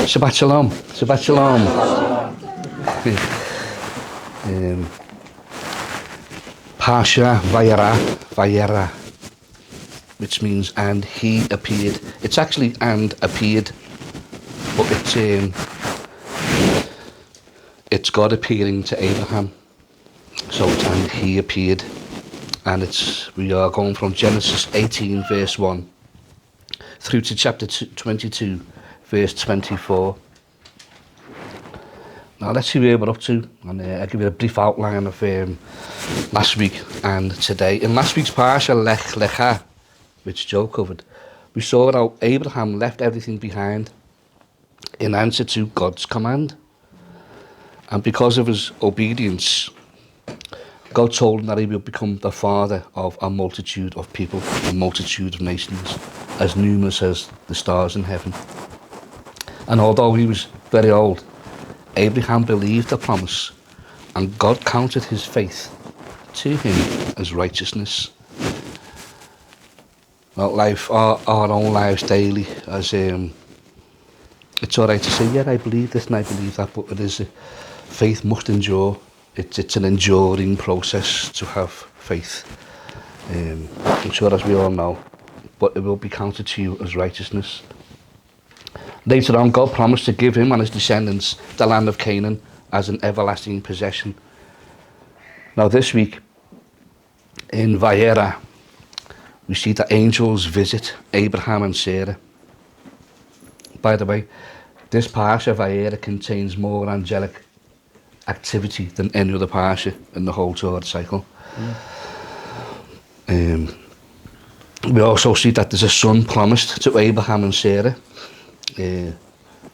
Shabbat Shalom. Shabbat Shalom. Parsha Vayera, which means and he appeared. It's actually and appeared, but it's God appearing to Abraham. So it's and he appeared, and we are going from Genesis 18 verse 1 through to chapter 22 verse 24. Now let's see where we're up to, and I'll give you a brief outline of last week and today. In last week's Parsha Lech Lecha, which Joe covered, we saw how Abraham left everything behind in answer to God's command. And because of his obedience, God told him that he would become the father of a multitude of people, a multitude of nations, as numerous as the stars in heaven. And although he was very old, Abraham believed the promise, and God counted his faith to him as righteousness. Well, our own lives daily, as it's all right to say, yeah, I believe this and I believe that, but faith must endure. It's an enduring process to have faith. I'm sure, as we all know, but it will be counted to you as righteousness. Later on, God promised to give him and his descendants the land of Canaan as an everlasting possession. Now this week, in Vayera, we see that angels visit Abraham and Sarah. By the way, this Parsha Vayera contains more angelic activity than any other Parsha in the whole Torah cycle. We also see that there's a son promised to Abraham and Sarah. We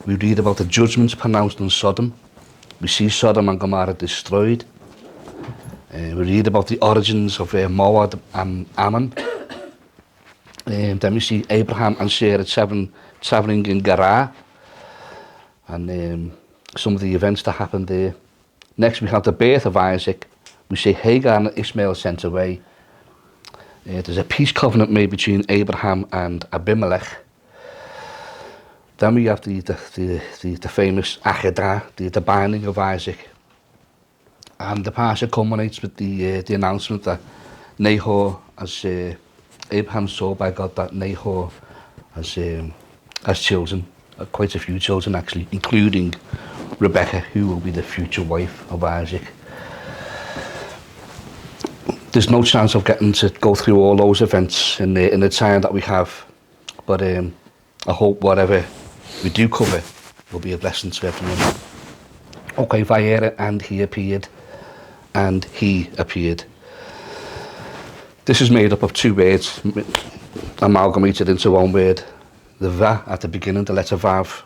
read about the judgments pronounced on Sodom. We see Sodom and Gomorrah destroyed. We read about the origins of Moab and Ammon. Then we see Abraham and Sarah traveling in Gerar, and some of the events that happened there. Next, we have the birth of Isaac. We see Hagar and Ishmael sent away. There's a peace covenant made between Abraham and Abimelech. Then we have the famous Akedah, the binding of Isaac. And the Parsha culminates with the announcement that Nahor, as Abraham saw by God, that Nahor has children, quite a few children actually, including Rebecca, who will be the future wife of Isaac. There's no chance of getting to go through all those events in the time that we have, but I hope whatever we do cover will be a blessing to everyone. Okay, Vayera, and he appeared, and he appeared. This is made up of two words, amalgamated into one word. The Va at the beginning, the letter Vav,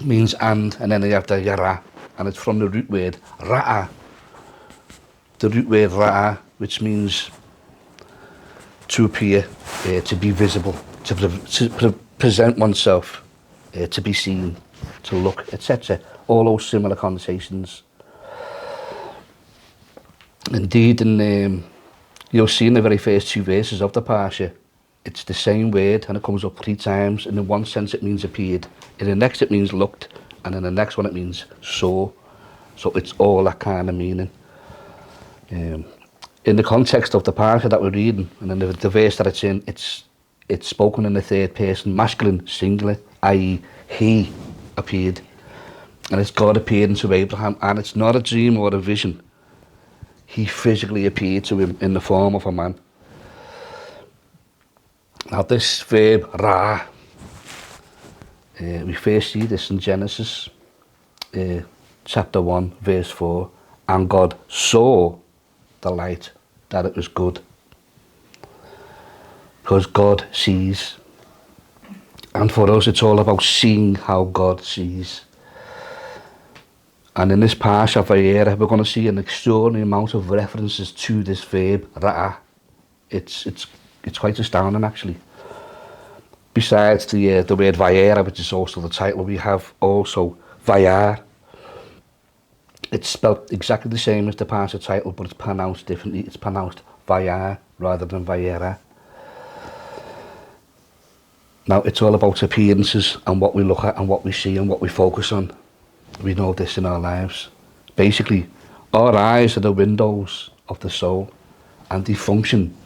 means and then you have the Yara, and it's from the root word Ra'a. The root word Ra'a, which means to appear, to be visible, to present oneself, to be seen, to look, etc. All those similar connotations. Indeed, you'll see in the very first two verses of the Parsha, it's the same word, and it comes up 3 times. And in one sense it means appeared, in the next it means looked, and in the next one it means saw. So it's all that kind of meaning. In the context of the Parsha that we're reading, and in the verse that it's in, it's spoken in the third person, masculine, singular, i.e. he appeared. And it's God appearing to Abraham, and it's not a dream or a vision. He physically appeared to him in the form of a man. Now this verb, ra, we first see this in Genesis chapter 1 verse 4. And God saw the light, that it was good. Because God sees. And for us it's all about seeing how God sees. And in this Parsha Vayera, we're going to see an extraordinary amount of references to this verb, ra'a. It's quite astounding, actually. Besides the word Vayera, which is also the title, we have also Vayar. It's spelled exactly the same as the Parsha title, but it's pronounced differently. It's pronounced Vayar rather than Vayera. Now, it's all about appearances and what we look at and what we see and what we focus on. We know this in our lives. Basically, our eyes are the windows of the soul, and they function.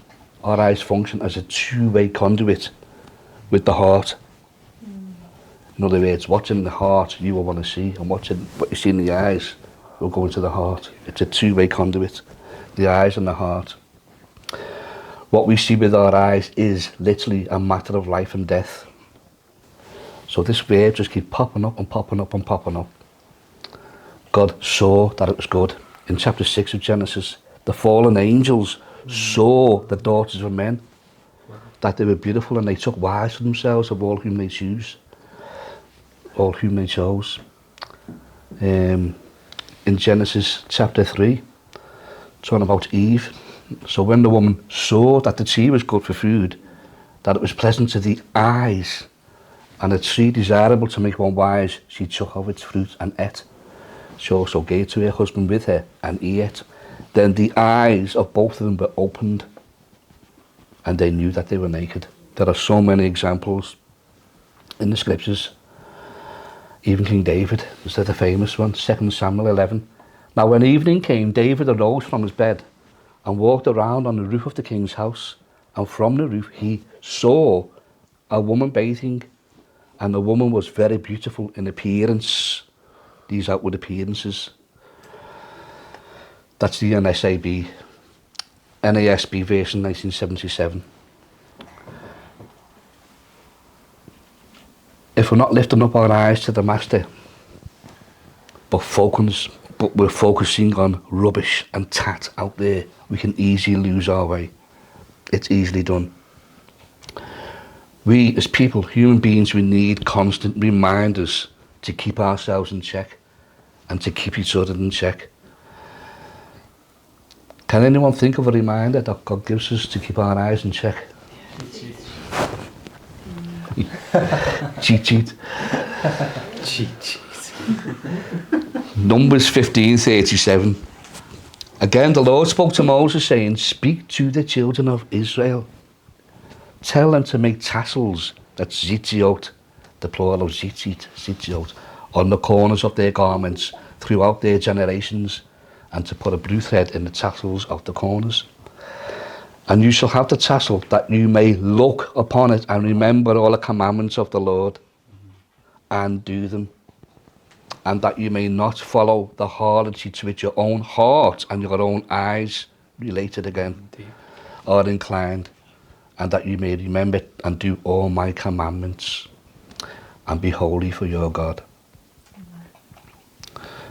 Our eyes function as a two-way conduit with the heart. In other words, what's in the heart you will want to see, and what you see in the eyes will go into the heart. It's a two-way conduit, the eyes and the heart. What we see with our eyes is literally a matter of life and death. So this verb just keeps popping up and popping up and popping up. God saw that it was good. In chapter 6 of Genesis, the fallen angels saw the daughters of men, that they were beautiful, and they took wives for themselves of all whom they chose. In Genesis chapter 3, talking about Eve. So when the woman saw that the tree was good for food, that it was pleasant to the eyes, and a tree desirable to make one wise, she took of its fruit and ate. She also gave to her husband with her, and he ate. Then the eyes of both of them were opened, and they knew that they were naked. There are so many examples in the scriptures. Even King David is the famous one, 2 Samuel 11. Now when evening came, David arose from his bed and walked around on the roof of the king's house. And from the roof he saw a woman bathing, and the woman was very beautiful in appearance. These outward appearances. That's the NASB version 1977. If we're not lifting up our eyes to the Master, but we're focusing on rubbish and tat out there, we can easily lose our way. It's easily done. We as people, human beings, we need constant reminders to keep ourselves in check and to keep each other in check. Can anyone think of a reminder that God gives us to keep our eyes in check? Cheat sheet. Numbers 15:37. Again the Lord spoke to Moses, saying, speak to the children of Israel. Tell them to make tassels, that's zitziot, the plural of zitziot, on the corners of their garments throughout their generations, and to put a blue thread in the tassels of the corners. And you shall have the tassel, that you may look upon it and remember all the commandments of the Lord, and do them. And that you may not follow the harlots which your own heart and your own eyes, related again, are inclined, and that you may remember and do all my commandments, and be holy for your God.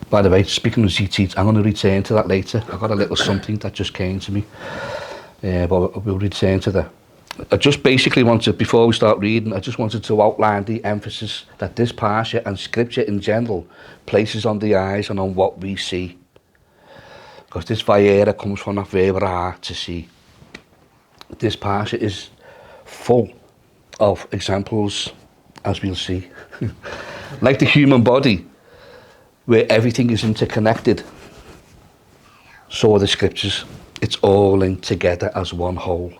By the way, speaking of ZT, I'm going to return to that later. I've got a little something that just came to me, but we'll return to that. I just basically wanted, before we start reading, I just wanted to outline the emphasis that this parsha and scripture in general places on the eyes and on what we see. Because this Vayera comes from that Vayera, to see. This parsha is full of examples, as we'll see. Like the human body, where everything is interconnected, so are the scriptures. It's all linked together as one whole.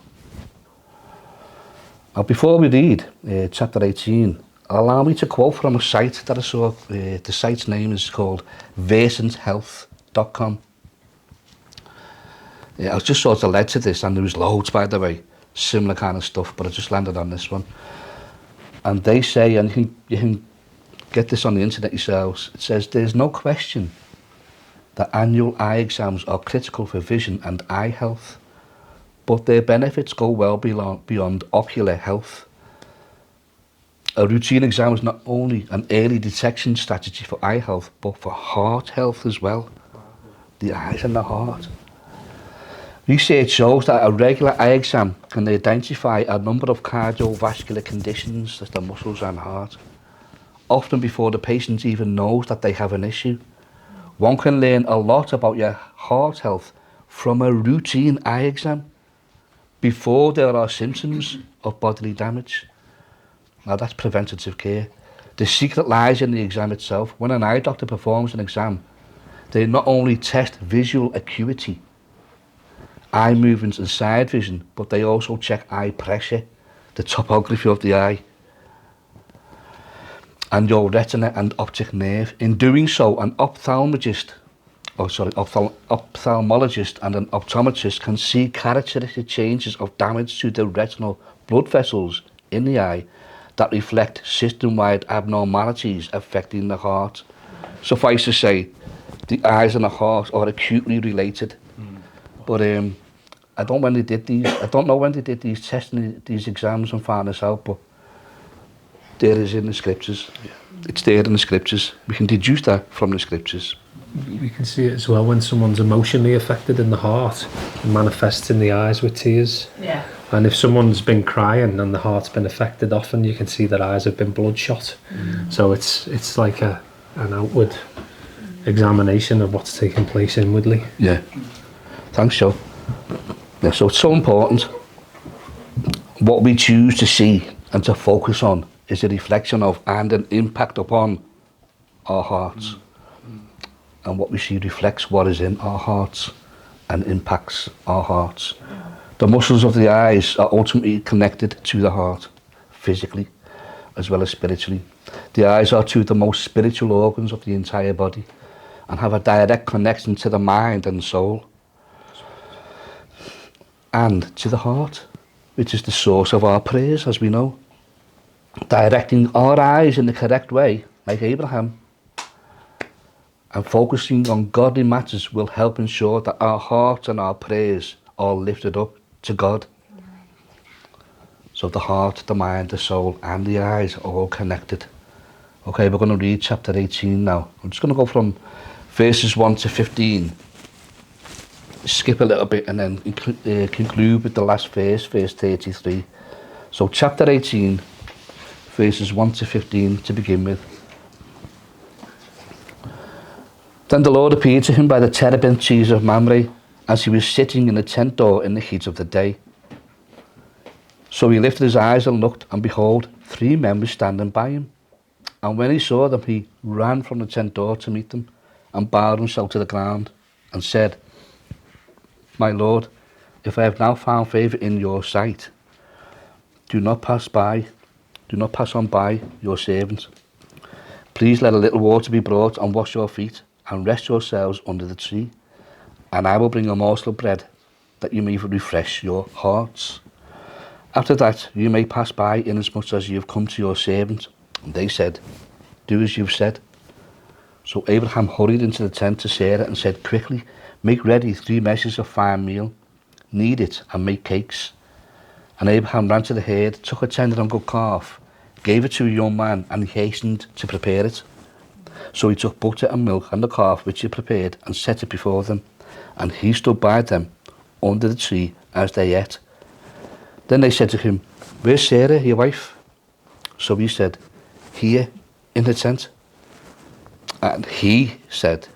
Now, before we read chapter 18, allow me to quote from a site that I saw. The site's name is called versonthealth.com. I was just sort of led to this, and there was loads, by the way, similar kind of stuff, but I just landed on this one. And they say, and you can get this on the internet yourselves, it says, there's no question that annual eye exams are critical for vision and eye health, but their benefits go well beyond ocular health. A routine exam is not only an early detection strategy for eye health, but for heart health as well. The eyes and the heart. Research shows that a regular eye exam can identify a number of cardiovascular conditions, such as the muscles and heart, often before the patient even knows that they have an issue. One can learn a lot about your heart health from a routine eye exam before there are symptoms of bodily damage. Now that's preventative care. The secret lies in the exam itself. When an eye doctor performs an exam, they not only test visual acuity, eye movements and side vision, but they also check eye pressure, the topography of the eye, and your retina and optic nerve. In doing so, an ophthalmologist and an optometrist can see characteristic changes of damage to the retinal blood vessels in the eye that reflect system-wide abnormalities affecting the heart. Suffice to say, the eyes and the heart are acutely related. But I don't know when they did these tests and these exams and found this out, but there is in the scriptures. Yeah. It's there in the scriptures. We can deduce that from the scriptures. We can see it as well when someone's emotionally affected in the heart. It manifests in the eyes with tears. Yeah. And if someone's been crying and the heart's been affected, often you can see their eyes have been bloodshot. So it's like an outward examination of what's taking place inwardly. Yeah. Thanks, Joe. Yeah, so it's so important. What we choose to see and to focus on is a reflection of and an impact upon our hearts. And what we see reflects what is in our hearts and impacts our hearts. The muscles of the eyes are ultimately connected to the heart, physically as well as spiritually. The eyes are two of the most spiritual organs of the entire body and have a direct connection to the mind and soul and to the heart, which is the source of our prayers, as we know. Directing our eyes in the correct way, like Abraham, and focusing on godly matters will help ensure that our hearts and our prayers are lifted up to God. So the heart, the mind, the soul and the eyes are all connected. Okay, we're going to read chapter 18 now. I'm just going to go from verses 1 to 15. Skip a little bit and then conclude with the last verse 33. So chapter 18, verses 1 to 15 to begin with. Then the Lord appeared to him by the terebinth trees of Mamre, as he was sitting in the tent door in the heat of the day. So he lifted his eyes and looked, and behold, 3 men were standing by him. And when he saw them, he ran from the tent door to meet them, and bowed himself to the ground, and said, My Lord, if I have now found favour in your sight, do not pass on by your servant. Please let a little water be brought and wash your feet, and rest yourselves under the tree, and I will bring a morsel of bread, that you may refresh your hearts. After that you may pass by, inasmuch as you have come to your servant. And they said, Do as you've said. So Abraham hurried into the tent to Sarah and said, Quickly, make ready 3 measures of fine meal, knead it and make cakes. And Abraham ran to the herd, took a tender and good calf, gave it to a young man, and he hastened to prepare it. So he took butter and milk and the calf which he prepared and set it before them, and he stood by them under the tree as they ate. Then they said to him, Where's Sarah, your wife? So he said, Here in the tent. And he said,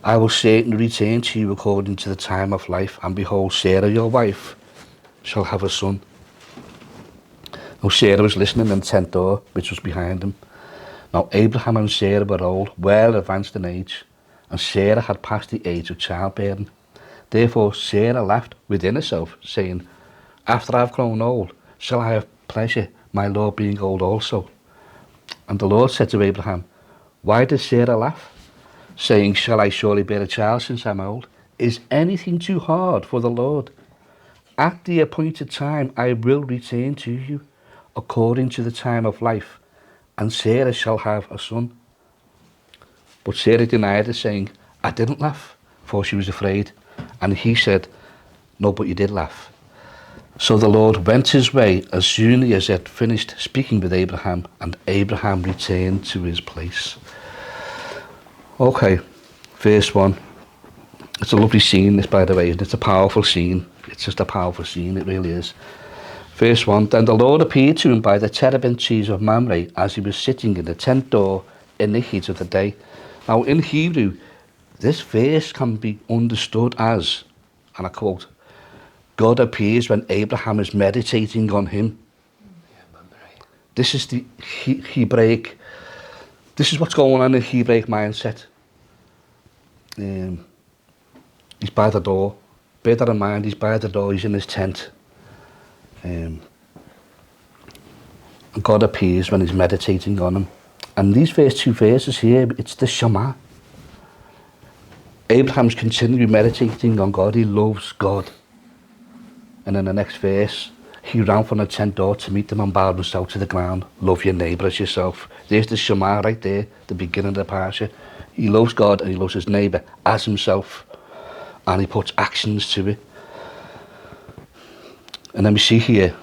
I will certainly return to you according to the time of life, and behold, Sarah your wife shall have a son. Now Sarah was listening in the tent door which was behind him. Now Abraham and Sarah were old, well advanced in age, and Sarah had passed the age of childbearing. Therefore Sarah laughed within herself, saying, After I have grown old, shall I have pleasure, my Lord being old also? And the Lord said to Abraham, Why did Sarah laugh, saying, Shall I surely bear a child since I am old? Is anything too hard for the Lord? At the appointed time I will return to you, according to the time of life, and Sarah shall have a son. But Sarah denied it, saying, I didn't laugh, for she was afraid. And he said, No, but you did laugh. So the Lord went his way as soon as he had finished speaking with Abraham, and Abraham returned to his place. Okay, verse 1. It's a lovely scene, this, by the way, and it's a powerful scene. It's just a powerful scene, it really is. Verse 1, Then the Lord appeared to him by the terebinth trees of Mamre, as he was sitting in the tent door in the heat of the day. Now in Hebrew, this verse can be understood as, and I quote, God appears when Abraham is meditating on him. This is the Hebraic, this is what's going on in the Hebraic mindset. He's by the door. Bear that in mind, he's by the door, he's in his tent. And God appears when he's meditating on him. And these first two verses here, it's the Shema. Abraham's continually meditating on God. He loves God. And in the next verse, he ran from the tent door to meet them and bowed himself to the ground. Love your neighbour as yourself. There's the Shema right there, the beginning of the parasha. He loves God and he loves his neighbour as himself. And he puts actions to it. And then we see here,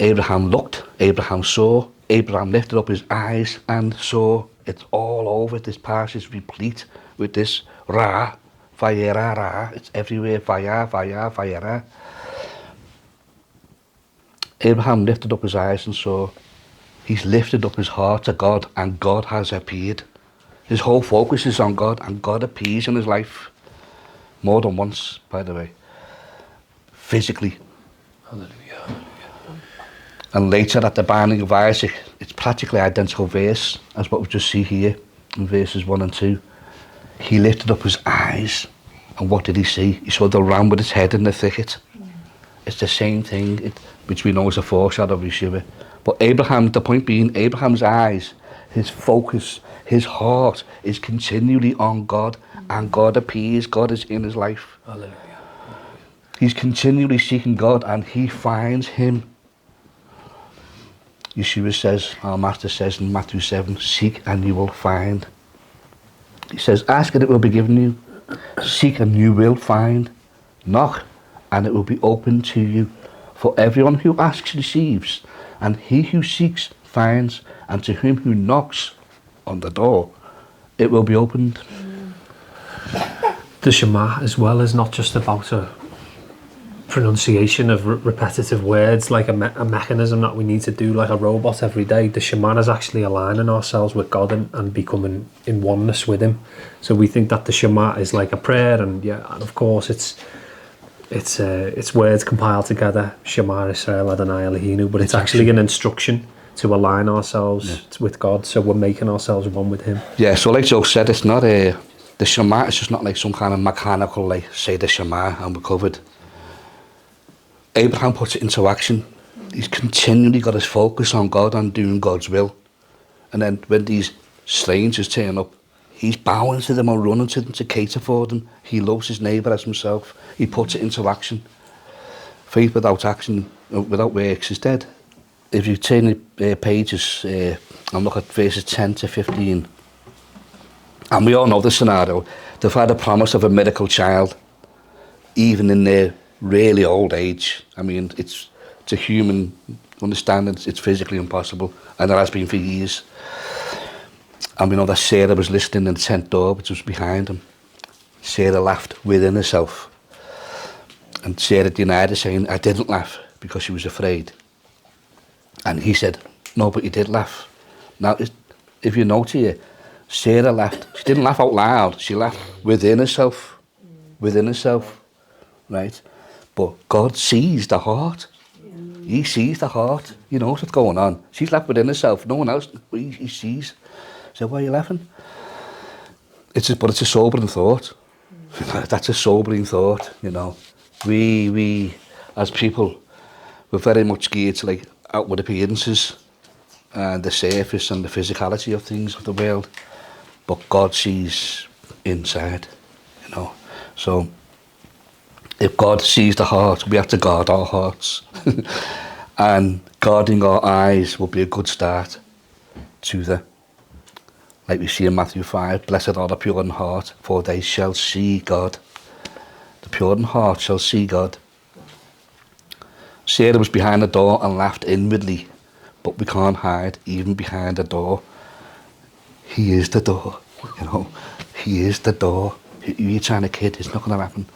Abraham looked, Abraham saw, Abraham lifted up his eyes and saw. It's all over. This parasha is replete with this Ra, Vayera, Ra. It's everywhere. Vayera. Abraham lifted up his eyes and saw. He's lifted up his heart to God, and God has appeared. His whole focus is on God, and God appears in his life. More than once, by the way. Physically. Hallelujah. And later at the binding of Isaac, it's practically identical verse as what we just see here in verses 1 and 2. He lifted up his eyes, and what did he see? He saw the ram with its head in the thicket. It's the same thing, which we know is a foreshadow of Yeshua. But Abraham, the point being, Abraham's eyes, his focus, his heart is continually on God, and God appears, God is in his life. Hallelujah. He's continually seeking God, and he finds him. Yeshua says, our Master says in Matthew 7, seek and you will find. He says, ask and it will be given you. Seek and you will find. Knock and it will be opened to you. For everyone who asks receives, and he who seeks finds, and to him who knocks on the door, it will be opened. The Shema as well is not just about a pronunciation of repetitive words, like a mechanism that we need to do like a robot every day. The Shema is actually aligning ourselves with God and becoming in oneness with him. So we think that the Shema is like a prayer, and of course it's words compiled together, Shema Israel Adonai Eloheinu, but it's actually an instruction to align ourselves with God, so we're making ourselves one with him. Yeah, so like Joe said, it's not the Shema, it's just not like some kind of mechanical, like say the Shema and we're covered. Abraham puts it into action. He's continually got his focus on God and doing God's will. And then when these strangers turn up, he's bowing to them and running to them to cater for them. He loves his neighbour as himself. He puts it into action. Faith without action, without works, is dead. If you turn the pages and look at verses 10 to 15, and we all know the scenario, they've had a promise of a miracle child, even in their really old age. I mean, it's to human understanding, it's physically impossible, and it has been for years. And we know that Sarah was listening in the tent door, which was behind him. Sarah laughed within herself, and Sarah denied it, saying, I didn't laugh, because she was afraid. And he said, no, but you did laugh. Now, if you note here, Sarah laughed. She didn't laugh out loud, she laughed within herself, right? But God sees the heart. He sees the heart. He knows what's going on. She's left within herself. No one else. He sees. So why are you laughing? But it's a sobering thought. That's a sobering thought. You know, we as people, we're very much geared to like outward appearances and the surface and the physicality of things of the world. But God sees inside. You know, so. If God sees the heart, we have to guard our hearts. And guarding our eyes will be a good start to like we see in Matthew 5, blessed are the pure in heart, for they shall see God. The pure in heart shall see God. Sarah was behind the door and laughed inwardly, but we can't hide even behind the door. He is the door, you know. He is the door. You're trying to kid, it's not going to happen.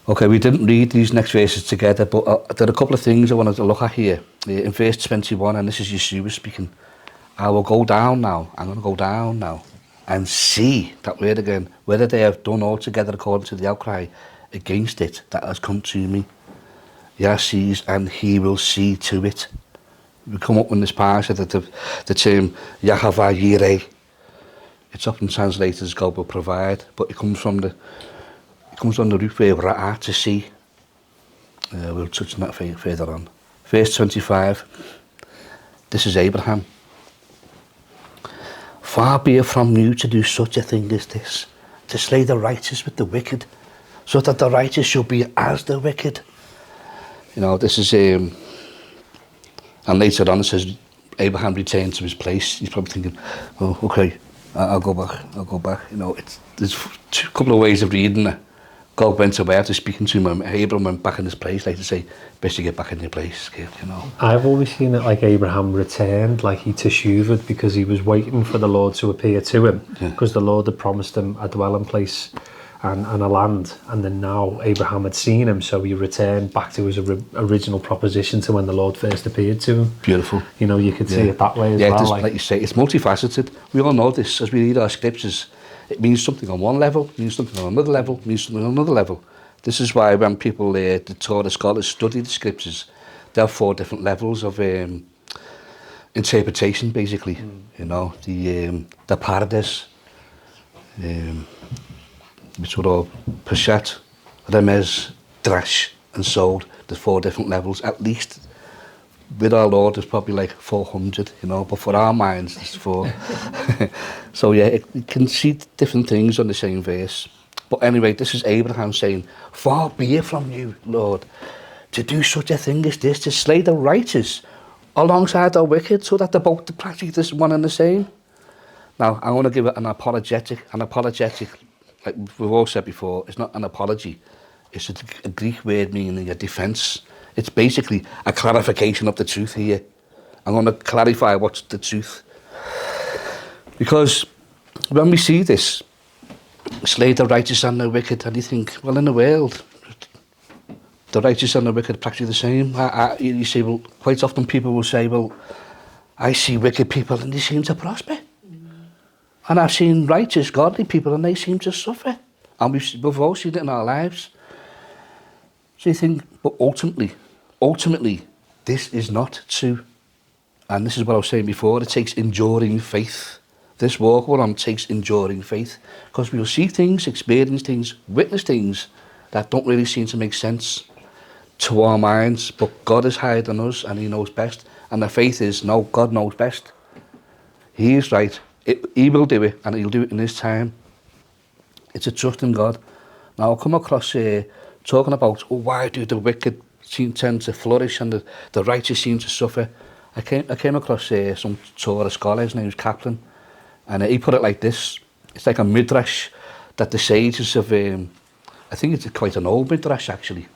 Okay, we didn't read these next verses together, but there are a couple of things I wanted to look at here. In verse 21, and this is Yeshua speaking, I will go down now, I'm going to go down now, and see, that word again, whether they have done altogether according to the outcry against it that has come to me. Yah sees, and he will see to it. We come up with this parasha that the term Yahavah Yireh, it's often translated as God will provide, but it comes from the root verb ra'ah, to see. We'll touch on that further on. Verse 25. This is Abraham. far be it from you to do such a thing as this, to slay the righteous with the wicked, so that the righteous shall be as the wicked. You know, this is, and later on it says, Abraham returned to his place. He's probably thinking, oh, okay, I'll go back. You know, there's a couple of ways of reading it. God went away after speaking to him, and Abraham went back in his place, like to say, best you get back in your place, kid, you know. I've always seen it like Abraham returned, like he teshuvah, because he was waiting for the Lord to appear to him, because the Lord had promised him a dwelling place and a land, and then now Abraham had seen him, so he returned back to his original proposition to when the Lord first appeared to him. Beautiful. You know, you could see it that way as well. Yeah, like you say, it's multifaceted. We all know this as we read our scriptures. It means something on one level, means something on another level, means something on another level. This is why when people, the Torah scholars, study the scriptures, there are 4 different levels of interpretation, basically. You know, the paradise, which were all Peshat, Remez, Drash, and Sod. There's 4 different levels, at least. With our Lord, there's probably like 400, you know, but for our minds, there's 4. So yeah, you can see different things on the same verse. But anyway, this is Abraham saying, far be it from you, Lord, to do such a thing as this, to slay the righteous alongside the wicked, so that they're both practically this one and the same. Now, I want to give it an apologetic. An apologetic, like we've all said before, it's not an apology. It's a Greek word meaning a defence. It's basically a clarification of the truth here. I'm going to clarify what's the truth. Because when we see this, slay the righteous and the wicked, and you think, well, in the world, the righteous and the wicked are practically the same. You see, well, quite often people will say, well, I see wicked people and they seem to prosper. And I've seen righteous, godly people and they seem to suffer. And we've all seen it in our lives. So you think, but ultimately, this is not true. And this is what I was saying before, it takes enduring faith. This walk we're on takes enduring faith. Because we'll see things, experience things, witness things that don't really seem to make sense to our minds. But God is higher than us and he knows best. And the faith is, no, God knows best. He is right. He will do it and he'll do it in his time. It's a trust in God. Now I'll come across talking about, why do the wicked tend to flourish and the righteous seem to suffer. I came across some Torah scholar, his name is Kaplan, and he put it like this. It's like a midrash that the sages have, I think it's quite an old midrash actually,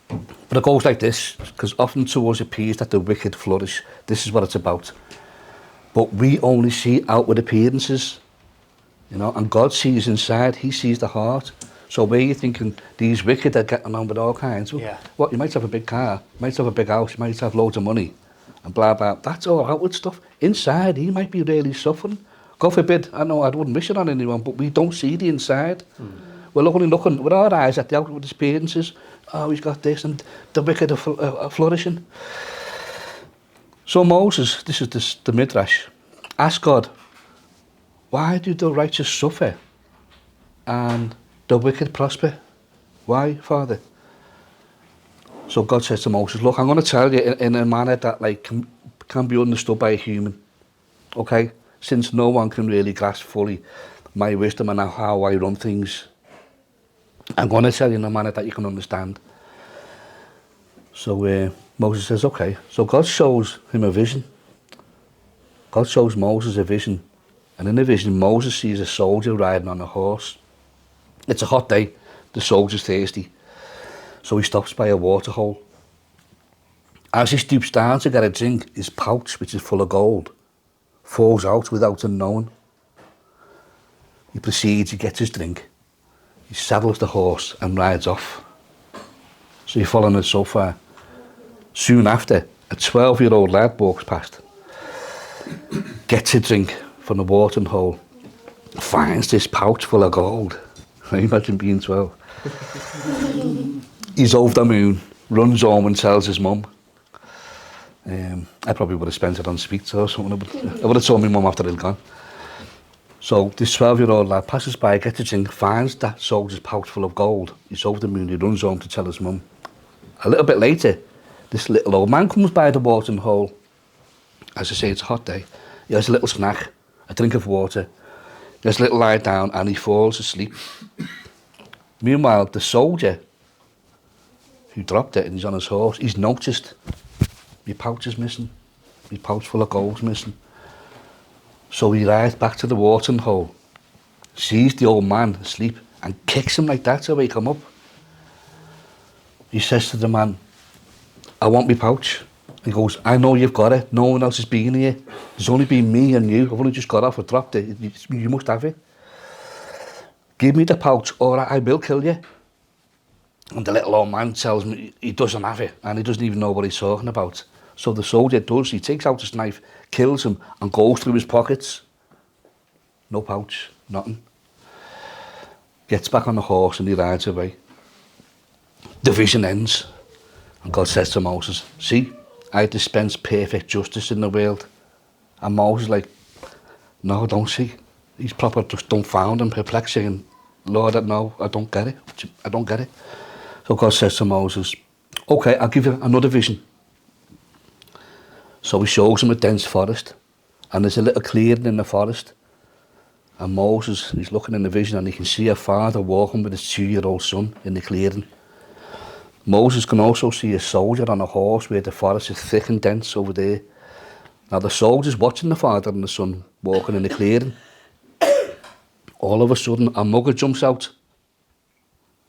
but it goes like this, because often to us it appears that the wicked flourish. This is what it's about. But we only see outward appearances, you know, and God sees inside, he sees the heart. So where you're thinking these wicked are getting on with all kinds, well, what, you might have a big car, you might have a big house, you might have loads of money, and blah, blah. That's all outward stuff. Inside, he might be really suffering. God forbid, I know I wouldn't wish it on anyone, but we don't see the inside. We're only looking with our eyes at the outward appearances. Oh, he's got this, and the wicked are flourishing. So Moses, this is the Midrash, asked God, why do the righteous suffer and the wicked prosper? Why, Father? So God says to Moses, look, I'm going to tell you in a manner that like can be understood by a human, okay? Since no one can really grasp fully my wisdom and how I run things, I'm going to tell you in a manner that you can understand. So Moses says, okay. So God shows him a vision. God shows Moses a vision. And in the vision, Moses sees a soldier riding on a horse. It's a hot day, the soldier's thirsty, so he stops by a water hole. As he stoops down to get a drink, his pouch, which is full of gold, falls out without him knowing. He proceeds, he gets his drink, he saddles the horse and rides off. So you're following it so far. Soon after, a 12-year-old lad walks past, gets a drink from the watering hole, finds this pouch full of gold. Can you imagine being 12? He's over the moon, runs home and tells his mum. I probably would have spent it on pizza or something. I would have told my mum after he'd gone. So this 12-year-old lad passes by, gets a drink, finds that soldier's pouch full of gold. He's over the moon, he runs home to tell his mum. A little bit later, this little old man comes by the watering hole. As I say, it's a hot day. He has a little snack, a drink of water, gets a little lie down, and he falls asleep. Meanwhile, the soldier who dropped it and he's on his horse, he's noticed my pouch is missing. My pouch full of gold's missing. So he rides back to the watering hole, sees the old man asleep, and kicks him like that to wake him up. He says to the man, I want my pouch. He goes, I know you've got it. No one else has been here. There's only been me and you. I've only just got off. I dropped it. You must have it. Give me the pouch or I will kill you. And the little old man tells me he doesn't have it and he doesn't even know what he's talking about. So the soldier does. He takes out his knife, kills him, and goes through his pockets. No pouch, nothing. Gets back on the horse and he rides away. The vision ends. And God says to Moses, see, I dispense perfect justice in the world. And Moses is like, no, I don't see. He's proper just dumbfounded and perplexing. And Lord, no, I don't get it. I don't get it. So God says to Moses, okay, I'll give you another vision. So he shows him a dense forest. And there's a little clearing in the forest. And Moses, he's looking in the vision and he can see a father walking with his 2-year-old son in the clearing. Moses can also see a soldier on a horse where the forest is thick and dense over there. Now the soldier's watching the father and the son walking in the clearing. All of a sudden, a mugger jumps out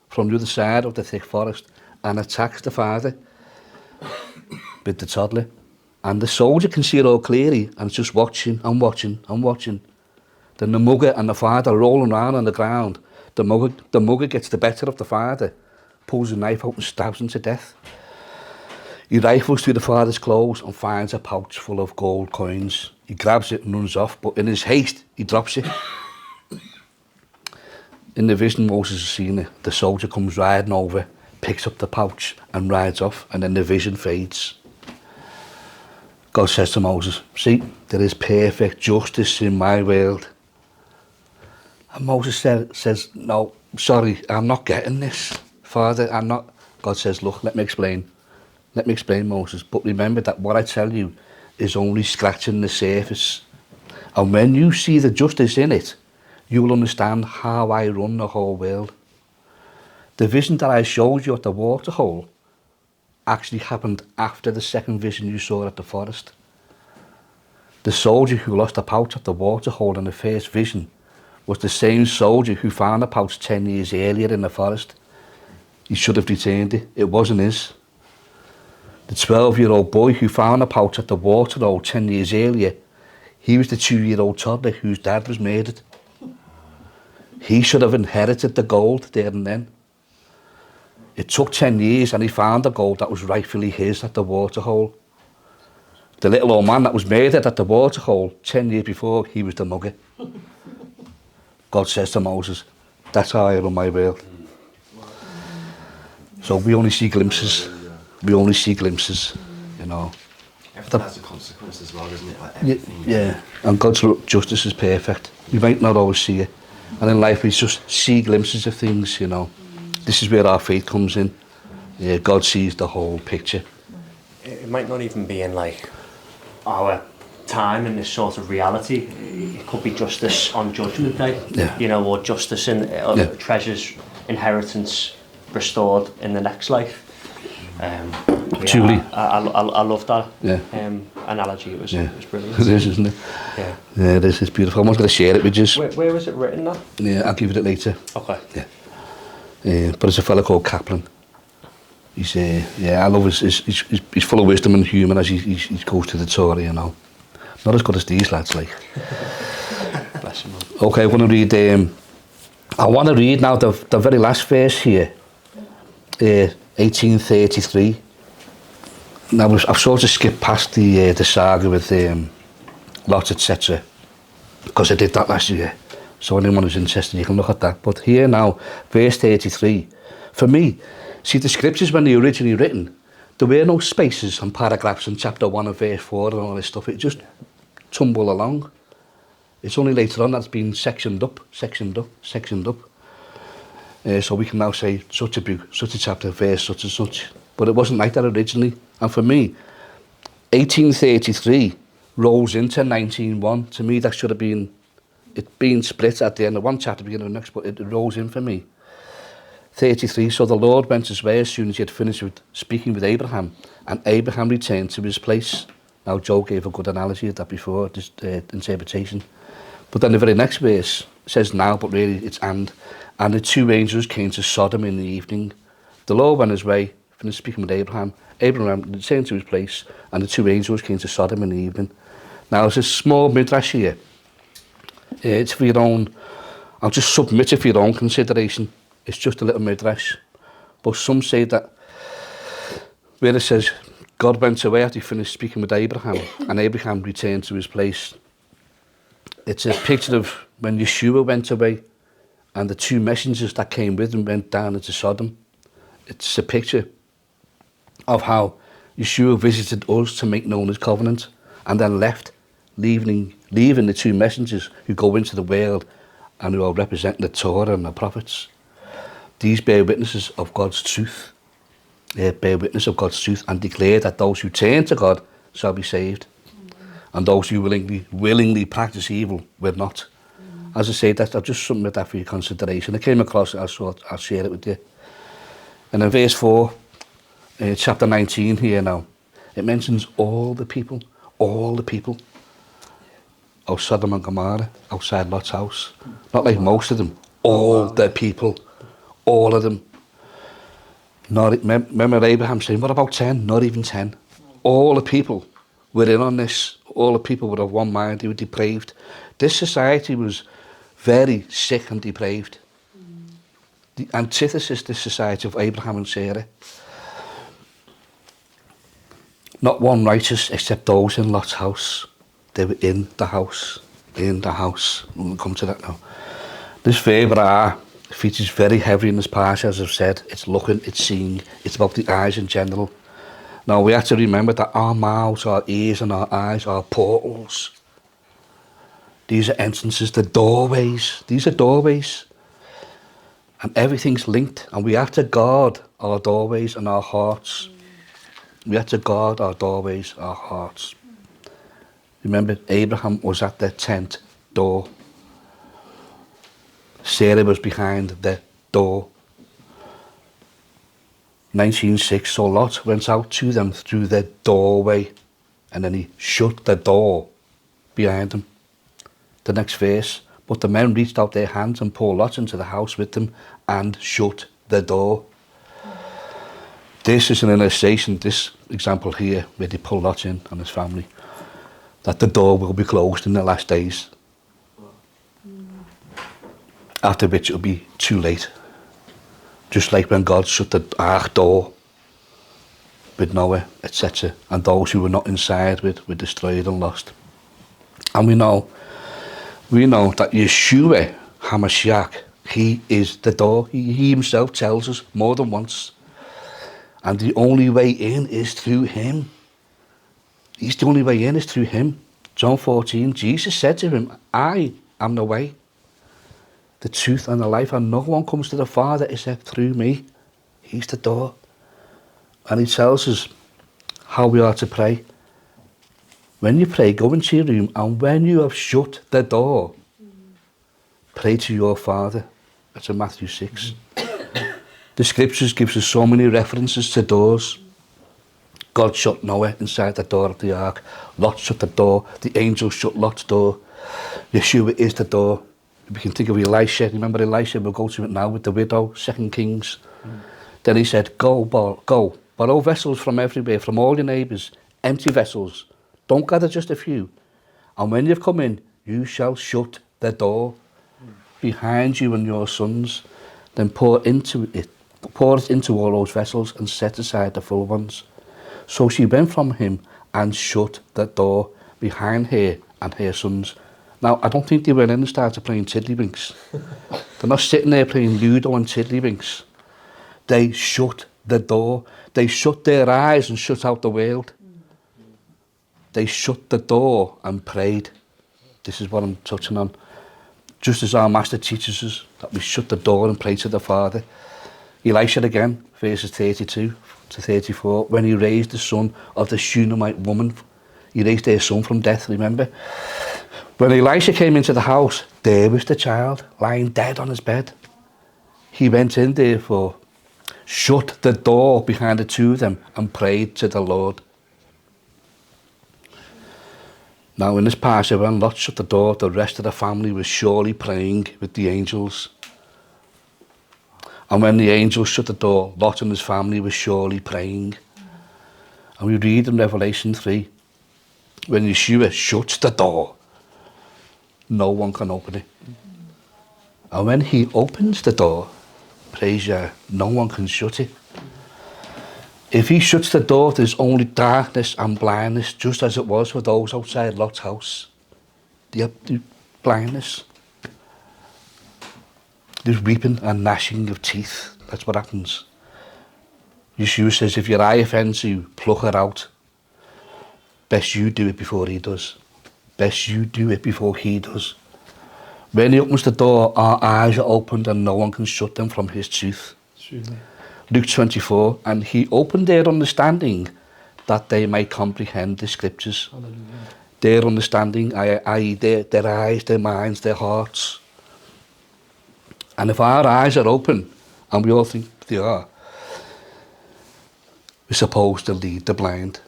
from the other side of the thick forest and attacks the father with the toddler. And the soldier can see it all clearly and just watching and watching and watching. Then the mugger and the father are rolling around on the ground. The mugger gets the better of the father, pulls a knife out and stabs him to death. He rifles through the father's clothes and finds a pouch full of gold coins. He grabs it and runs off, but in his haste, he drops it. In the vision, Moses has seen it. The soldier comes riding over, picks up the pouch and rides off, and then the vision fades. God says to Moses, see, there is perfect justice in my world. And Moses says, no, sorry, I'm not getting this. Father, I'm not. God says, look, let me explain. Let me explain, Moses. But remember that what I tell you is only scratching the surface. And when you see the justice in it, you will understand how I run the whole world. The vision that I showed you at the waterhole actually happened after the second vision you saw at the forest. The soldier who lost the pouch at the waterhole in the first vision was the same soldier who found the pouch 10 years earlier in the forest. He should have returned it. It wasn't his. The 12-year-old boy who found the pouch at the waterhole 10 years earlier, he was the 2-year-old toddler whose dad was murdered. He should have inherited the gold there and then. It took 10 years and he found the gold that was rightfully his at the waterhole. The little old man that was murdered at the waterhole 10 years before, he was the mugger. God says to Moses, that's how I run my world. So we only see glimpses. We only see glimpses, you know. Everything has a consequence as well, doesn't it? Like everything. Yeah, and God's justice is perfect. We might not always see it. And in life we just see glimpses of things, you know. This is where our faith comes in. Yeah, God sees the whole picture. It might not even be in like our time in this sort of reality. It could be justice on Judgment Day, yeah. You know, or justice in treasures, inheritance restored in the next life. Truly. I love that analogy. It was brilliant. It is, isn't it? Yeah. Yeah, it is. It's beautiful. I'm not going to share it with you. Where is it written now? Yeah, I'll give it later. Okay. Yeah. But it's a fella called Kaplan. He's I love he's full of wisdom and humour as he goes to the Torah, you know. Not as good as these lads, like. Bless him. Okay, I want to read. I want to read now the very last verse here. 1833. Now I've sort of skipped past the saga with Lot, etc. because I did that last year. So anyone who's interested, you can look at that. But here now, verse 33. For me, see, the scriptures when they were originally written, there were no spaces and paragraphs in chapter 1 and verse 4 and all this stuff. It just tumbled along. It's only later on that's been sectioned up. So we can now say such a book, such a chapter, verse, such and such. But it wasn't like that originally. And for me, 1833 rolls into 19:1. To me, that should have been it being split at the end of one chapter, beginning of the next, but it rolls in for me. 33, so the Lord went his way as soon as he had finished with speaking with Abraham, and Abraham returned to his place. Now, Joe gave a good analogy of that before, this interpretation. But then the very next verse says now, but really it's and the two angels came to Sodom in the evening. The Lord went his way, finished speaking with Abraham. Abraham returned to his place, and the two angels came to Sodom in the evening. Now, there's a small midrash here. It's for your own, I'll just submit it for your own consideration. It's just a little midrash. But some say that where it says, God went away after he finished speaking with Abraham, and Abraham returned to his place. It's a picture of when Yeshua went away, and the two messengers that came with him went down into Sodom. It's a picture of how Yeshua visited us to make known his covenant, and then left, leaving the two messengers who go into the world and who are representing the Torah and the prophets. These bear witnesses of God's truth. They bear witness of God's truth and declare that those who turn to God shall be saved. And those who willingly practice evil will not. As I say, I'll just submit that for your consideration. I came across it, I'll share it with you. And in verse 4, chapter 19 here now, it mentions all the people of Sodom and Gomorrah outside Lot's house. Not like most of them, all the people, all of them. Remember Abraham saying, what about 10? Not even 10. All the people were in on this. All the people were of one mind. They were depraved. This society was very sick and depraved. The antithesis, this society of Abraham and Sarah. Not one righteous except those in Lot's house. They were in the house. We'll come to that now. This verb ra features very heavy in this parsha, as I've said. It's looking, it's seeing, it's about the eyes in general. Now we have to remember that our mouths, our ears and our eyes are portals. These are entrances, the doorways. These are doorways. And everything's linked, and we have to guard our doorways and our hearts. We have to guard our doorways, our hearts. Remember, Abraham was at the tent door. Sarah was behind the door. 19:6, so Lot went out to them through the doorway, and then he shut the door behind him. The next verse, but the men reached out their hands and pulled Lot into the house with them and shut the door. This is an illustration, this example here, where they pull Lot in and his family, that the door will be closed in the last days. After which it will be too late. Just like when God shut the ark door with Noah, etc. And those who were not inside were destroyed and lost. And we know that Yeshua HaMashiach, he is the door. He himself tells us more than once. And the only way in is through him. The only way in is through him. John 14, Jesus said to him, I am the way, the truth and the life, and no one comes to the Father except through me. He's the door. And he tells us how we are to pray. When you pray, go into your room, and when you have shut the door, pray to your Father. That's in Matthew 6. The scriptures gives us so many references to doors. God shut Noah inside the door of the ark. Lot shut the door. The angel shut Lot's door. Yeshua is the door. We can think of Elisha. Remember Elisha? We'll go to it now with the widow, 2 Kings. Then he said, go, borrow vessels from everywhere, from all your neighbours, empty vessels. Don't gather just a few. And when you've come in, you shall shut the door behind you and your sons. Then pour it into all those vessels and set aside the full ones. So she went from him and shut the door behind her and her sons. Now, I don't think they went in and started playing tiddlywinks. They're not sitting there playing Ludo and tiddlywinks. They shut the door. They shut their eyes and shut out the world. They shut the door and prayed. This is what I'm touching on. Just as our Master teaches us that we shut the door and pray to the Father. Elisha again, verses 32 to 34, when he raised the son of the Shunammite woman, He raised their son from death, remember? When Elisha came into the house, there was the child lying dead on his bed. He went in therefore, shut the door behind the two of them and prayed to the Lord. Now in this passage, when Lot shut the door, the rest of the family was surely praying with the angels. And when the angels shut the door, Lot and his family were surely praying. And we read in Revelation 3, when Yeshua shuts the door, no one can open it. And when he opens the door, praise Yah, no one can shut it. If he shuts the door, there's only darkness and blindness, just as it was for those outside Lot's house. The blindness. There's weeping and gnashing of teeth. That's what happens. Yeshua says, if your eye offends you, pluck it out. Best you do it before he does. Best you do it before he does. When he opens the door, our eyes are opened and no one can shut them from his truth. Surely. Luke 24, and he opened their understanding that they might comprehend the scriptures. Hallelujah. Their understanding, i.e. their eyes, their minds, their hearts. And if our eyes are open, and we all think they are, we're supposed to lead the blind.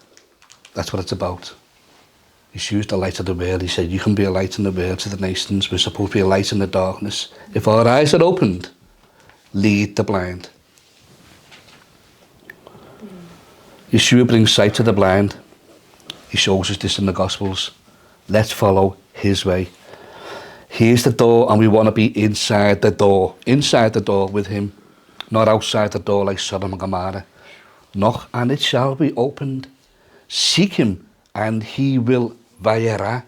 That's what it's about. Yeshua's the light of the world. He said, you can be a light in the world to the nations. We're supposed to be a light in the darkness. If our eyes are opened, lead the blind. Yeshua brings sight to the blind. He shows us this in the Gospels. Let's follow his way. Here's the door, and we want to be inside the door with him, not outside the door like Sodom and Gomorrah. Knock, and it shall be opened. Seek him, and he will Vayera.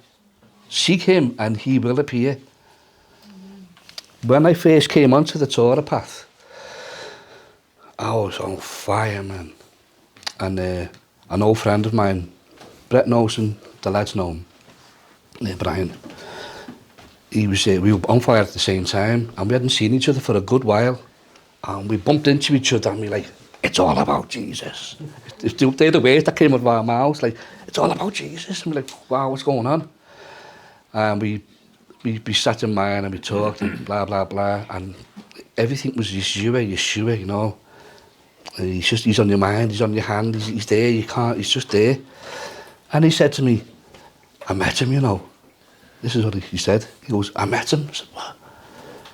Seek him, and he will appear. When I first came onto the Torah path, I was on fire, man. And an old friend of mine, Brett knows him, the lads know him, Brian. We were on fire at the same time, and we hadn't seen each other for a good while. And we bumped into each other, and we're like, it's all about Jesus. They're the words that came out of our mouths, like, it's all about Jesus. And we're like, wow, what's going on? And we sat in mine and we talked and blah, blah, blah. And everything was Yeshua, you know. He's on your mind, he's on your hand, he's there, he's just there. And he said to me, I met him, you know. This is what he said. He goes, I met him. I said, what?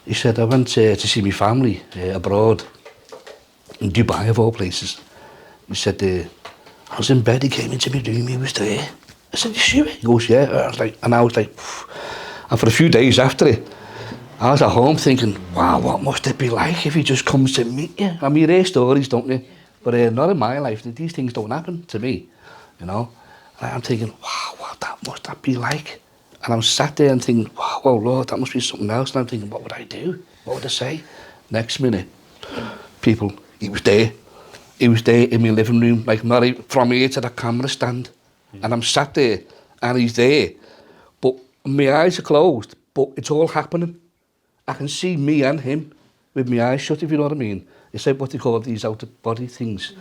He said, I went to see my family abroad, in Dubai of all places. He said, I was in bed, he came into my room, he was there. I said, Yeshua? He goes, yeah. I was like, phew. And for a few days after it, I was at home thinking, wow, what must it be like if he just comes to meet you? I mean, you hear stories, don't you? But not in my life. These things don't happen to me, you know. And I'm thinking, wow, what must that be like? And I'm sat there and thinking, wow, oh Lord, that must be something else. And I'm thinking, what would I do? What would I say? Next minute, people, he was there. He was there in my living room, like not even from here to the camera stand. And I'm sat there, and he's there. But my eyes are closed, but it's all happening. I can see me and him with my eyes shut, if you know what I mean. It's like what they call these out-of-body things.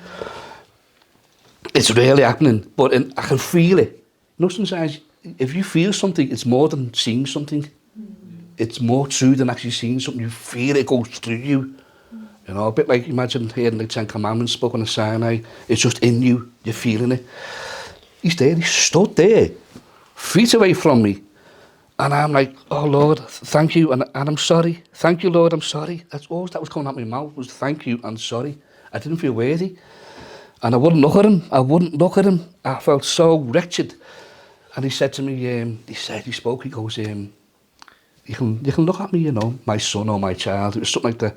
It's really happening, but I can feel it. You know, sometimes if you feel something, it's more than seeing something. It's more true than actually seeing something. You feel it goes through you. You know, a bit like, imagine hearing the Ten Commandments spoken on Sinai. It's just in you. You're feeling it. He's there. He stood there, feet away from me. And I'm like, oh Lord, thank you, and I'm sorry. Thank you, Lord, I'm sorry. That's all that was coming out of my mouth was thank you and sorry. I didn't feel worthy. And I wouldn't look at him. I felt so wretched. And he said to me, he spoke, he goes, you can look at me, you know, my son or my child. It was something like that.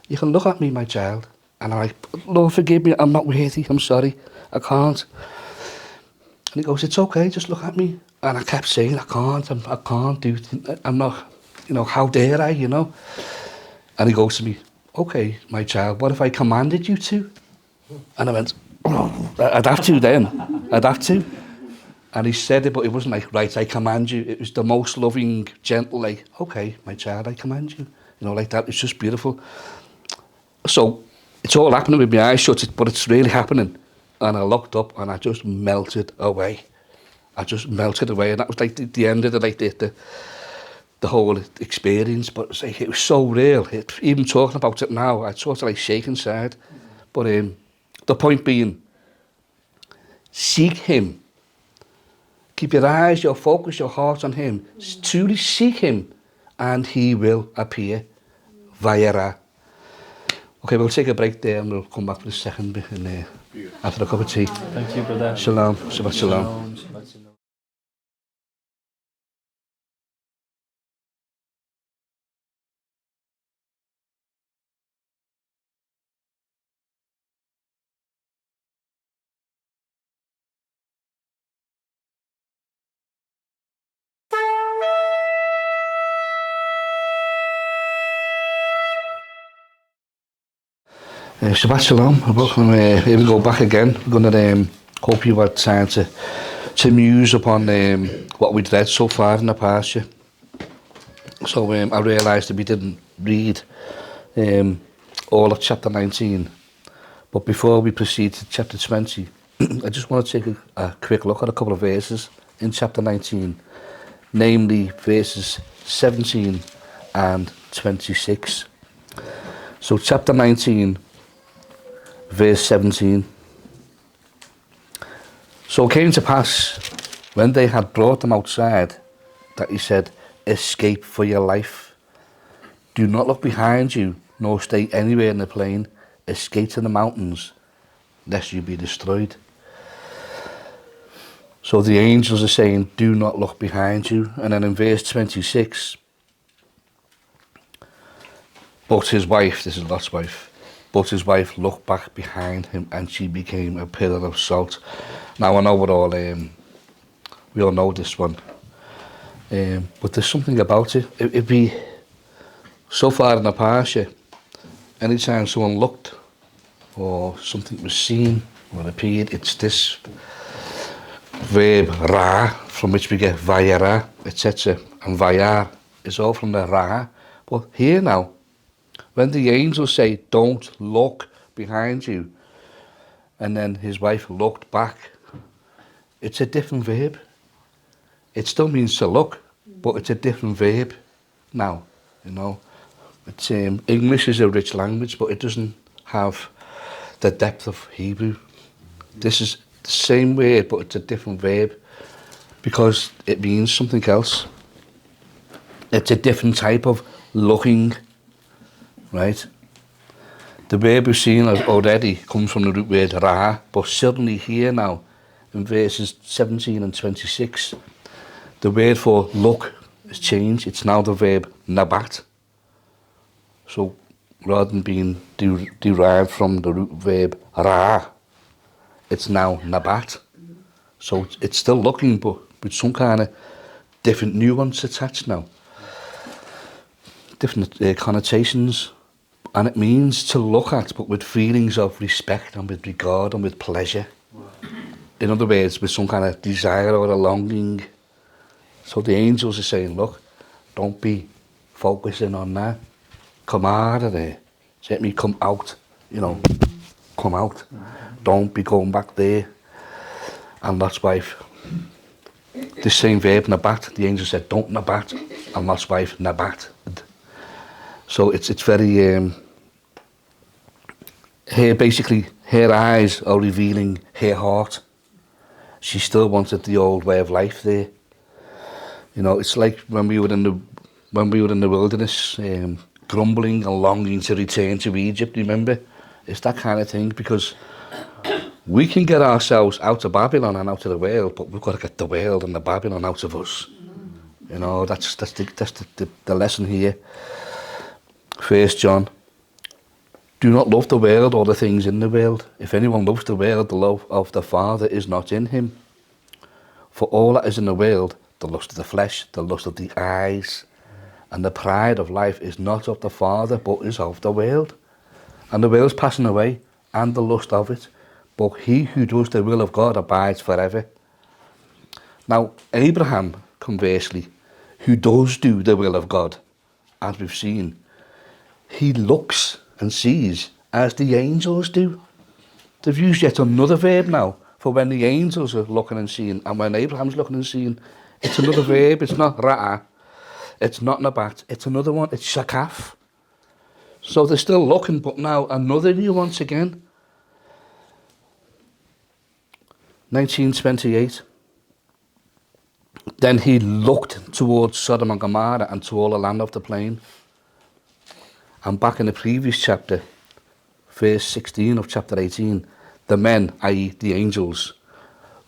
You can look at me, my child. And I'm like, Lord, forgive me, I'm not worthy, I'm sorry, I can't. And he goes, it's okay, just look at me. And I kept saying, I can't do, I'm not, you know, how dare I, you know? And he goes to me, okay, my child, what if I commanded you to? And I went, oh, I'd have to then, I'd have to. And he said it, but it wasn't like, right, I command you. It was the most loving, gentle, like, okay, my child, I command you. You know, like that, it's just beautiful. So, it's all happening with my eyes shut, but it's really happening. And I looked up and I just melted away. I just melted away, and that was like the end of the whole experience. But it's like, it was so real. Even talking about it now, I sort of like shake inside. But the point being, seek him. Keep your eyes, your focus, your heart on him. Truly seek him, and he will appear. Vayera. Okay, we'll take a break there, and we'll come back for the second bit after a cup of tea. Thank you, brother. Shalom. Shabbat shalom. Shabbat shalom. Shabbat shalom. Welcome. Here we go back again. We're going to hope you had time to muse upon what we've read so far in the parsha. So I realised that we didn't read all of chapter 19. But before we proceed to chapter 20, I just want to take a quick look at a couple of verses in chapter 19, namely verses 17 and 26. So chapter 19, verse 17. So it came to pass, when they had brought them outside, that he said, escape for your life. Do not look behind you, nor stay anywhere in the plain. Escape to the mountains, lest you be destroyed. So the angels are saying, do not look behind you. And then in verse 26, but his wife, this is Lot's wife, but his wife looked back behind him, and she became a pillar of salt. Now I know we all know this one, but there's something about it. It'd be so far in the parsha, anytime someone looked or something was seen or appeared, it's this verb ra, from which we get Vayera, etc. And Vayar is all from the ra. But here now, when the angels say, don't look behind you, and then his wife looked back, it's a different verb. It still means to look, but it's a different verb now, you know. It's, English is a rich language, but it doesn't have the depth of Hebrew. This is the same word, but it's a different verb because it means something else. It's a different type of looking, right? The verb we've seen already comes from the root word ra, but suddenly here now, in verses 17 and 26, the word for look has changed. It's now the verb nabat. So rather than being derived from the root verb ra, it's now nabat. So it's still looking, but with some kind of different nuance attached now. Different connotations. And it means to look at, but with feelings of respect and with regard and with pleasure. In other words, with some kind of desire or a longing. So the angels are saying, look, don't be focusing on that. Come out of there. Let me come out, you know, come out. Don't be going back there. And Lot's wife, the same verb, nabat, the angel said, don't nabat. And Lot's wife, nabat. So it's very, her eyes are revealing her heart. She still wanted the old way of life there. You know, it's like when we were in the wilderness, grumbling and longing to return to Egypt, remember? It's that kind of thing, because we can get ourselves out of Babylon and out of the world, but we've got to get the world and the Babylon out of us. You know, that's the lesson here. 1 John, do not love the world or the things in the world. If anyone loves the world, the love of the Father is not in him. For all that is in the world, the lust of the flesh, the lust of the eyes, and the pride of life is not of the Father, but is of the world. And the world's passing away, and the lust of it. But he who does the will of God abides forever. Now, Abraham, conversely, who does do the will of God, as we've seen, he looks and sees as the angels do. They've used yet another verb now, for when the angels are looking and seeing, and when Abraham's looking and seeing. It's another verb. It's not ra'a. It's not nabat. It's another one. It's shakaf. So they're still looking, but now another nuance again. 1928. Then he looked towards Sodom and Gomorrah and to all the land of the plain. And back in the previous chapter, verse 16 of chapter 18, the men, i.e. the angels,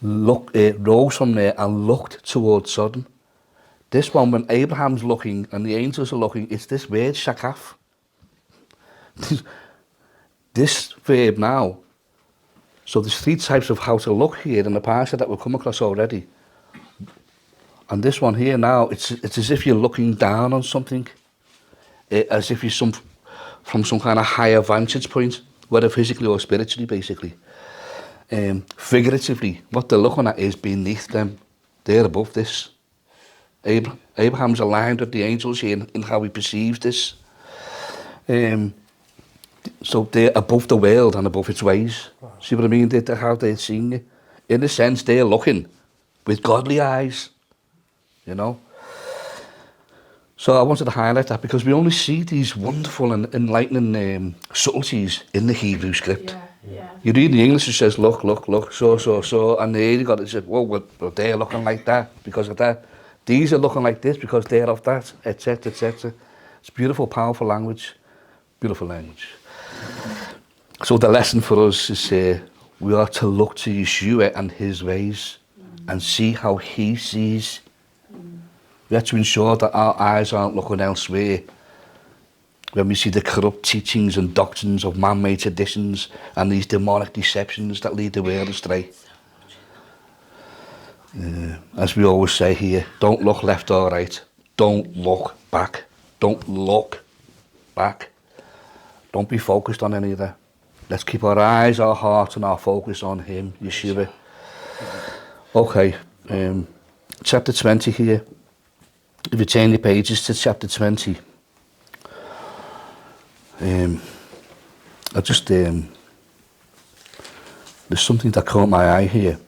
rose from there and looked towards Sodom. This one, when Abraham's looking and the angels are looking, it's this word, shakaf. This verb now. So there's 3 types of how to look here in the passage that we've come across already. And this one here now, it's as if you're looking down on something, as if you're from some kind of higher vantage point, whether physically or spiritually, basically. Figuratively, what they're looking at is beneath them. They're above this. Abraham's aligned with the angels here in how he perceives this. So they're above the world and above its ways. See what I mean? They're how they're seeing it. In a sense, they're looking with godly eyes, you know. So I wanted to highlight that because we only see these wonderful and enlightening subtleties in the Hebrew script. Yeah. You read the English, it says, look, so, and there you got it, said, whoa, well, they're looking like that because of that. These are looking like this because they're of that, etc., etc. It's beautiful, powerful language. Beautiful language. So the lesson for us is we are to look to Yeshua and his ways and see how he sees. We have to ensure that our eyes aren't looking elsewhere when we see the corrupt teachings and doctrines of man-made traditions and these demonic deceptions that lead the world astray. As we always say here, don't look left or right. Don't look back. Don't look back. Don't be focused on any of that. Let's keep our eyes, our heart and our focus on him, Yeshua. Okay, chapter 20 here. If you turn your pages to chapter 20, there's something that caught my eye here.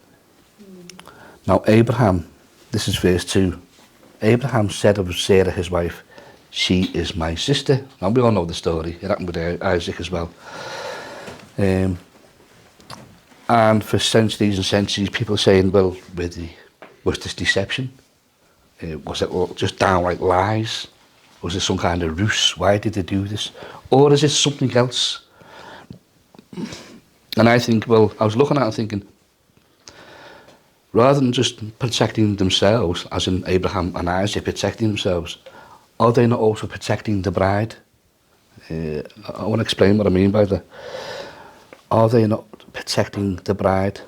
Now Abraham, this is verse 2. Abraham said of Sarah his wife, she is my sister. Now we all know the story. It happened with Isaac as well. And for centuries and centuries, people saying, well, was this deception? Was it just downright lies? Was it some kind of ruse? Why did they do this? Or is it something else? And I think, well, I was looking at it and thinking, rather than just protecting themselves, as in Abraham and Isaac protecting themselves, are they not also protecting the bride? I want to explain what I mean by that. Are they not protecting the bride?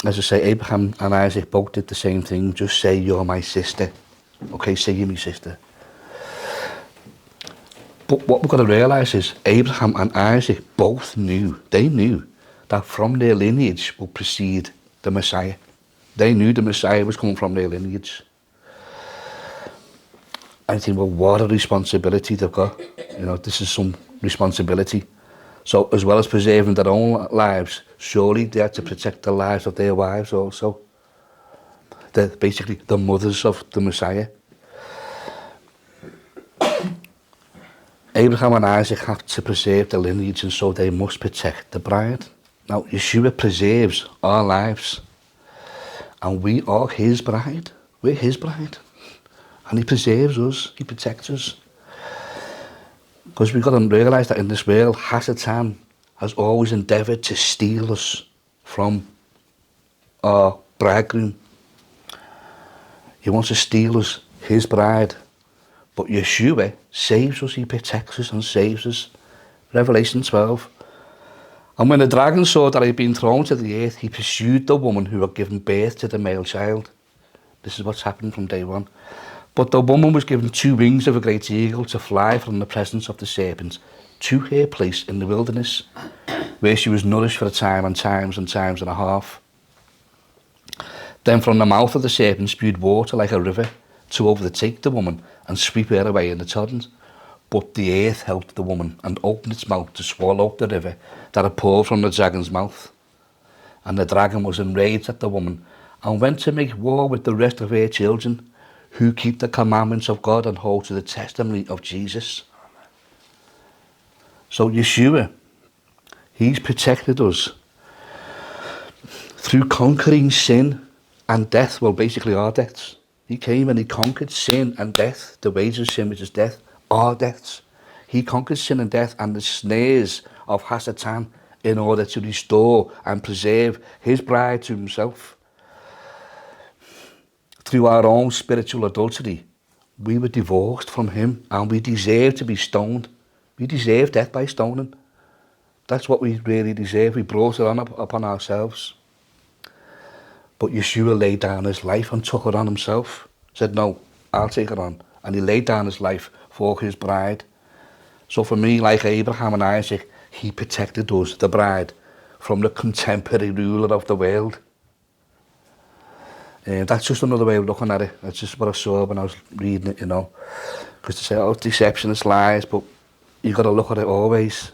As I say, Abraham and Isaac both did the same thing. Just say, you're my sister. Okay, say you're my sister. But what we've got to realise is Abraham and Isaac both knew that from their lineage will proceed the Messiah. They knew the Messiah was coming from their lineage. I think, well, what a responsibility they've got. You know, this is some responsibility. So as well as preserving their own lives, surely they had to protect the lives of their wives also. They're basically the mothers of the Messiah. Abraham and Isaac have to preserve the lineage, and so they must protect the bride. Now, Yeshua preserves our lives, and we are his bride. We're his bride. And he preserves us, he protects us. Because we've got to realise that in this world, Hasatan has always endeavoured to steal us from our bridegroom. He wants to steal us, his bride. But Yeshua saves us, he protects us and saves us. Revelation 12. And when the dragon saw that he had been thrown to the earth, he pursued the woman who had given birth to the male child. This is what's happened from day one. But the woman was given 2 wings of a great eagle to fly from the presence of the serpent to her place in the wilderness, where she was nourished for a time and times and times and a half. Then from the mouth of the serpent spewed water like a river to overtake the woman and sweep her away in the torrent. But the earth helped the woman and opened its mouth to swallow up the river that had poured from the dragon's mouth. And the dragon was enraged at the woman and went to make war with the rest of her children who keep the commandments of God and hold to the testimony of Jesus. So Yeshua, he's protected us through conquering sin and death. Well, basically our deaths. He came and he conquered sin and death. The wages of sin, which is death, our deaths. He conquered sin and death and the snares of Hasatan in order to restore and preserve his bride to himself. Through our own spiritual adultery, we were divorced from him and we deserve to be stoned. We deserve death by stoning. That's what we really deserve. We brought it on upon ourselves. But Yeshua laid down his life and took it on himself. Said, no, I'll take it on. And he laid down his life for his bride. So for me, like Abraham and Isaac, he protected us, the bride, from the contemporary ruler of the world. That's just another way of looking at it. That's just what I saw when I was reading it, you know. Because they say, oh, it's deception, it's lies, but you've got to look at it always.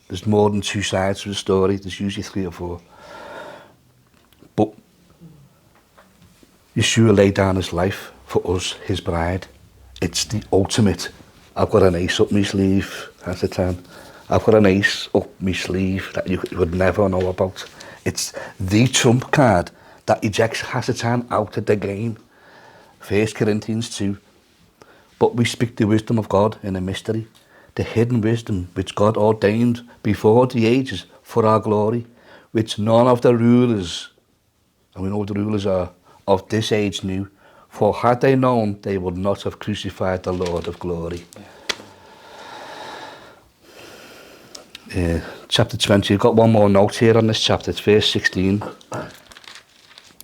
There's more than two sides to the story. There's usually 3 or 4. But Yeshua laid down his life for us, his bride. It's the ultimate. I've got an ace up my sleeve, that's the time. I've got an ace up my sleeve that you would never know about. It's the trump card that ejects Hasatan out of the game. 1 Corinthians 2. But we speak the wisdom of God in a mystery, the hidden wisdom which God ordained before the ages for our glory, which none of the rulers, and we know what the rulers are, of this age knew. For had they known, they would not have crucified the Lord of glory. Chapter 20, I've got one more note here on this chapter. It's verse 16.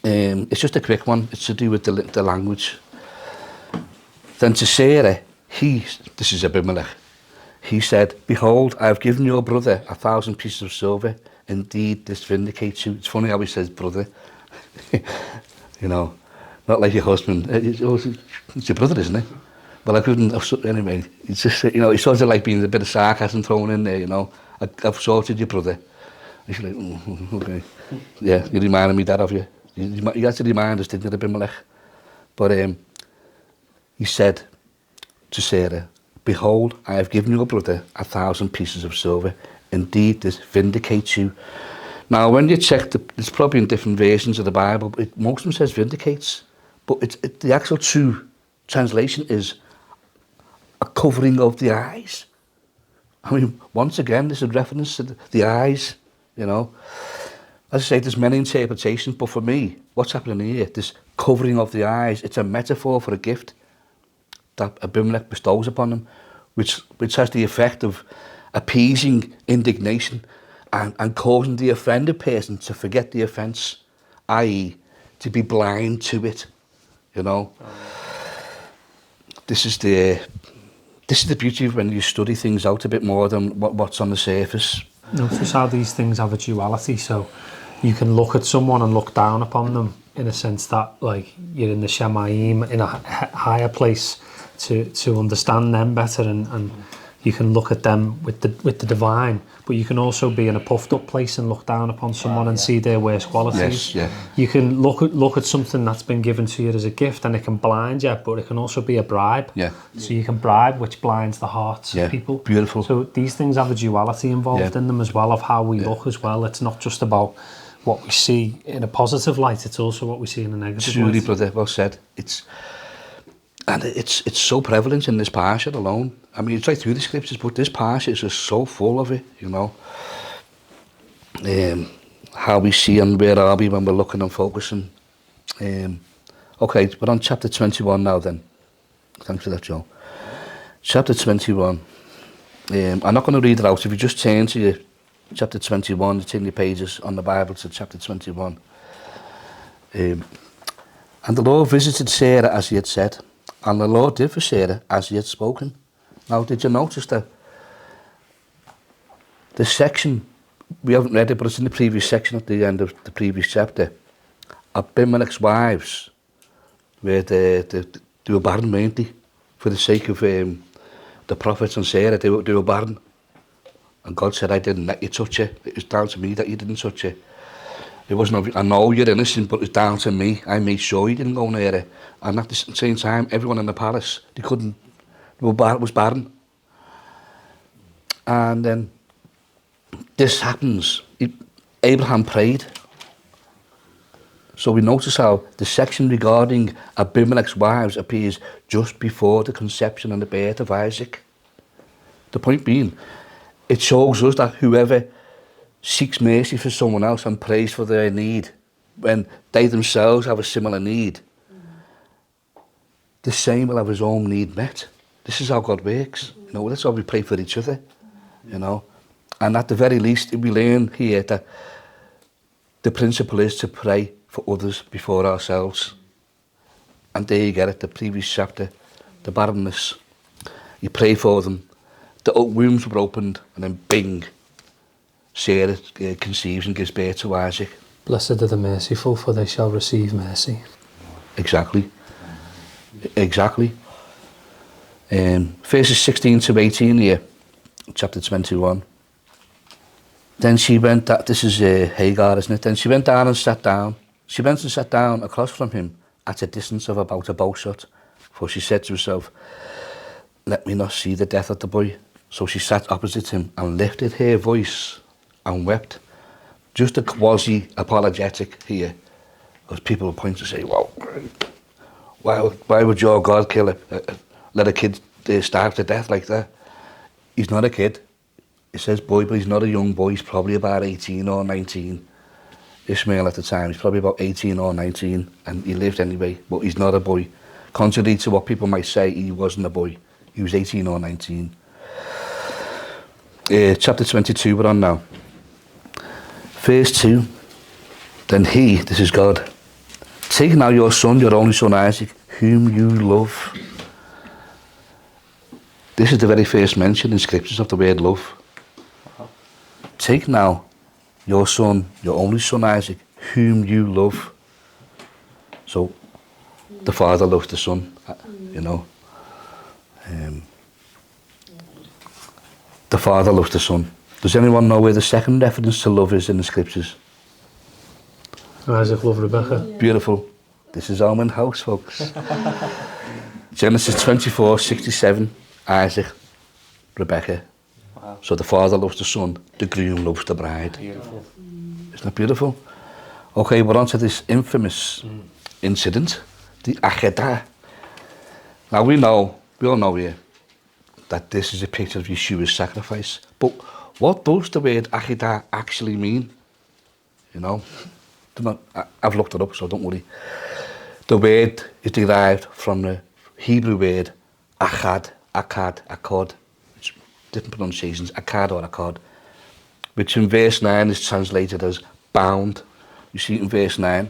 It's just a quick one. It's to do with the language. Then Tsoar, this is Abimelech, he said, behold, I have given your brother 1,000 pieces of silver. Indeed, this vindicates you. It's funny how he says brother. You know, not like your husband. It's your brother, isn't it? Well, I couldn't, anyway, it's just, you know, it's sort of like being a bit of sarcasm thrown in there, you know. I've sorted your brother. And she's like, okay. Yeah, you reminded me that of you. You had to remind us, didn't you, Abimelech? But he said to Sarah, behold, I have given your brother 1,000 pieces of silver. Indeed, this vindicates you. Now, when you check, it's probably in different versions of the Bible, but most of them says vindicates. But the actual true translation is a covering of the eyes. I mean, once again, this is a reference to the eyes, you know. As I say, there's many interpretations, but for me, what's happening here, this covering of the eyes, it's a metaphor for a gift that Abimelech bestows upon him, which has the effect of appeasing indignation and causing the offended person to forget the offence, i.e. to be blind to it, you know. This is the beauty of when you study things out a bit more than what's on the surface. Notice how these things have a duality, so you can look at someone and look down upon them in a sense that, like, you're in the Shamayim, in a higher place to understand them better, and you can look at them with the divine, but you can also be in a puffed up place and look down upon someone and see their worst qualities. Yes, yeah. You can look at something that's been given to you as a gift, and it can blind you, but it can also be a bribe. Yeah. So you can bribe, which blinds the hearts of people. Beautiful. So these things have a duality involved in them as well, of how we look as well. It's not just about what we see in a positive light, it's also what we see in a negative light. Truly, brother, well said. It's so prevalent in this parsha alone. I mean, it's right through the scriptures, but this parsha is just so full of it, you know. How we see and where are we when we're looking and focusing. Okay, we're on chapter 21 now then. Thanks for that, Joe. Chapter 21. I'm not going to read it out. If you just turn to your chapter 21, it's in your pages on the Bible to chapter 21. And the Lord visited Sarah as he had said, and the Lord did for Sarah as he had spoken. Now, did you notice that the section, we haven't read it, but it's in the previous section at the end of the previous chapter. Abimelech's wives, where they were barren, weren't they? For the sake of the prophets and Sarah, they were barren. And God said, I didn't let you touch her. It was down to me that you didn't touch her. It wasn't, I know you're innocent, but it's down to me. I made sure you didn't go near it. And at the same time, everyone in the palace, it was barren. And then this happens. Abraham prayed. So we notice how the section regarding Abimelech's wives appears just before the conception and the birth of Isaac. The point being, it shows us that whoever seeks mercy for someone else and prays for their need, when they themselves have a similar need, the same will have his own need met. This is how God works. You know, that's how we pray for each other. You know, and at the very least, we learn here that the principle is to pray for others before ourselves. And there you get it, the previous chapter, the barrenness. You pray for them, the wombs were opened, and then bing, Sarah conceives and gives birth to Isaac. Blessed are the merciful, for they shall receive mercy. Exactly. Verses 16 to 18 here, chapter 21. Then she went, this is Hagar, isn't it? Then she went down and sat down. She went and sat down across from him at a distance of about a bowshot, for she said to herself, let me not see the death of the boy. So she sat opposite him and lifted her voice and wept. Just a quasi-apologetic here, because people will point to say, well, why would your God kill let a kid starve to death like that? He's not a kid. It says boy, but he's not a young boy. He's probably about 18 or 19. Ishmael at the time, he's probably about 18 or 19, and he lived anyway, but he's not a boy. Contrary to what people might say, he wasn't a boy. He was 18 or 19. Chapter 22 we're on now. Verse 2. Then he, this is God, take now your son, your only son Isaac, whom you love. This is the very first mention in scriptures of the word love. Take now your son, your only son Isaac, whom you love. So the father loves the son, you know. The father loves the son. Does anyone know where the second reference to love is in the scriptures? Isaac loved Rebecca. Beautiful. This is Almond House, folks. Genesis 24:67. Isaac, Rebecca. Wow. So the father loves the son, the groom loves the bride. Beautiful. Isn't that beautiful? Okay, we're on to this infamous incident, the Akedah. Now we all know here, that this is a picture of Yeshua's sacrifice. But what does the word Akedah actually mean? You know, I've looked it up, so don't worry. The word is derived from the Hebrew word Akkad, it's different pronunciations, Akkad or Akkad, which in verse 9 is translated as bound. You see it in verse 9.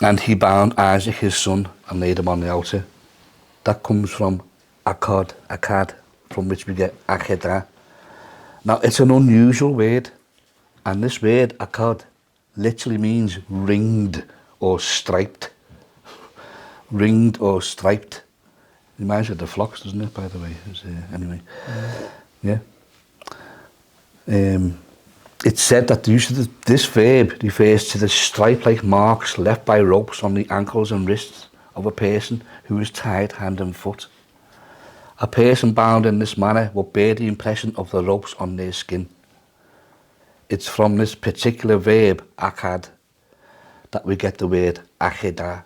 And he bound Isaac his son and laid him on the altar. That comes from Akkad, from which we get Akedah. Now it's an unusual word, and this word Akkad literally means ringed or striped. Ringed or striped. It reminds me of the flocks, doesn't it, by the way? Anyway. Yeah. It's said that the use of this verb refers to the stripe-like marks left by ropes on the ankles and wrists of a person who is tied hand and foot. A person bound in this manner will bear the impression of the ropes on their skin. It's from this particular verb, akad, that we get the word akedah.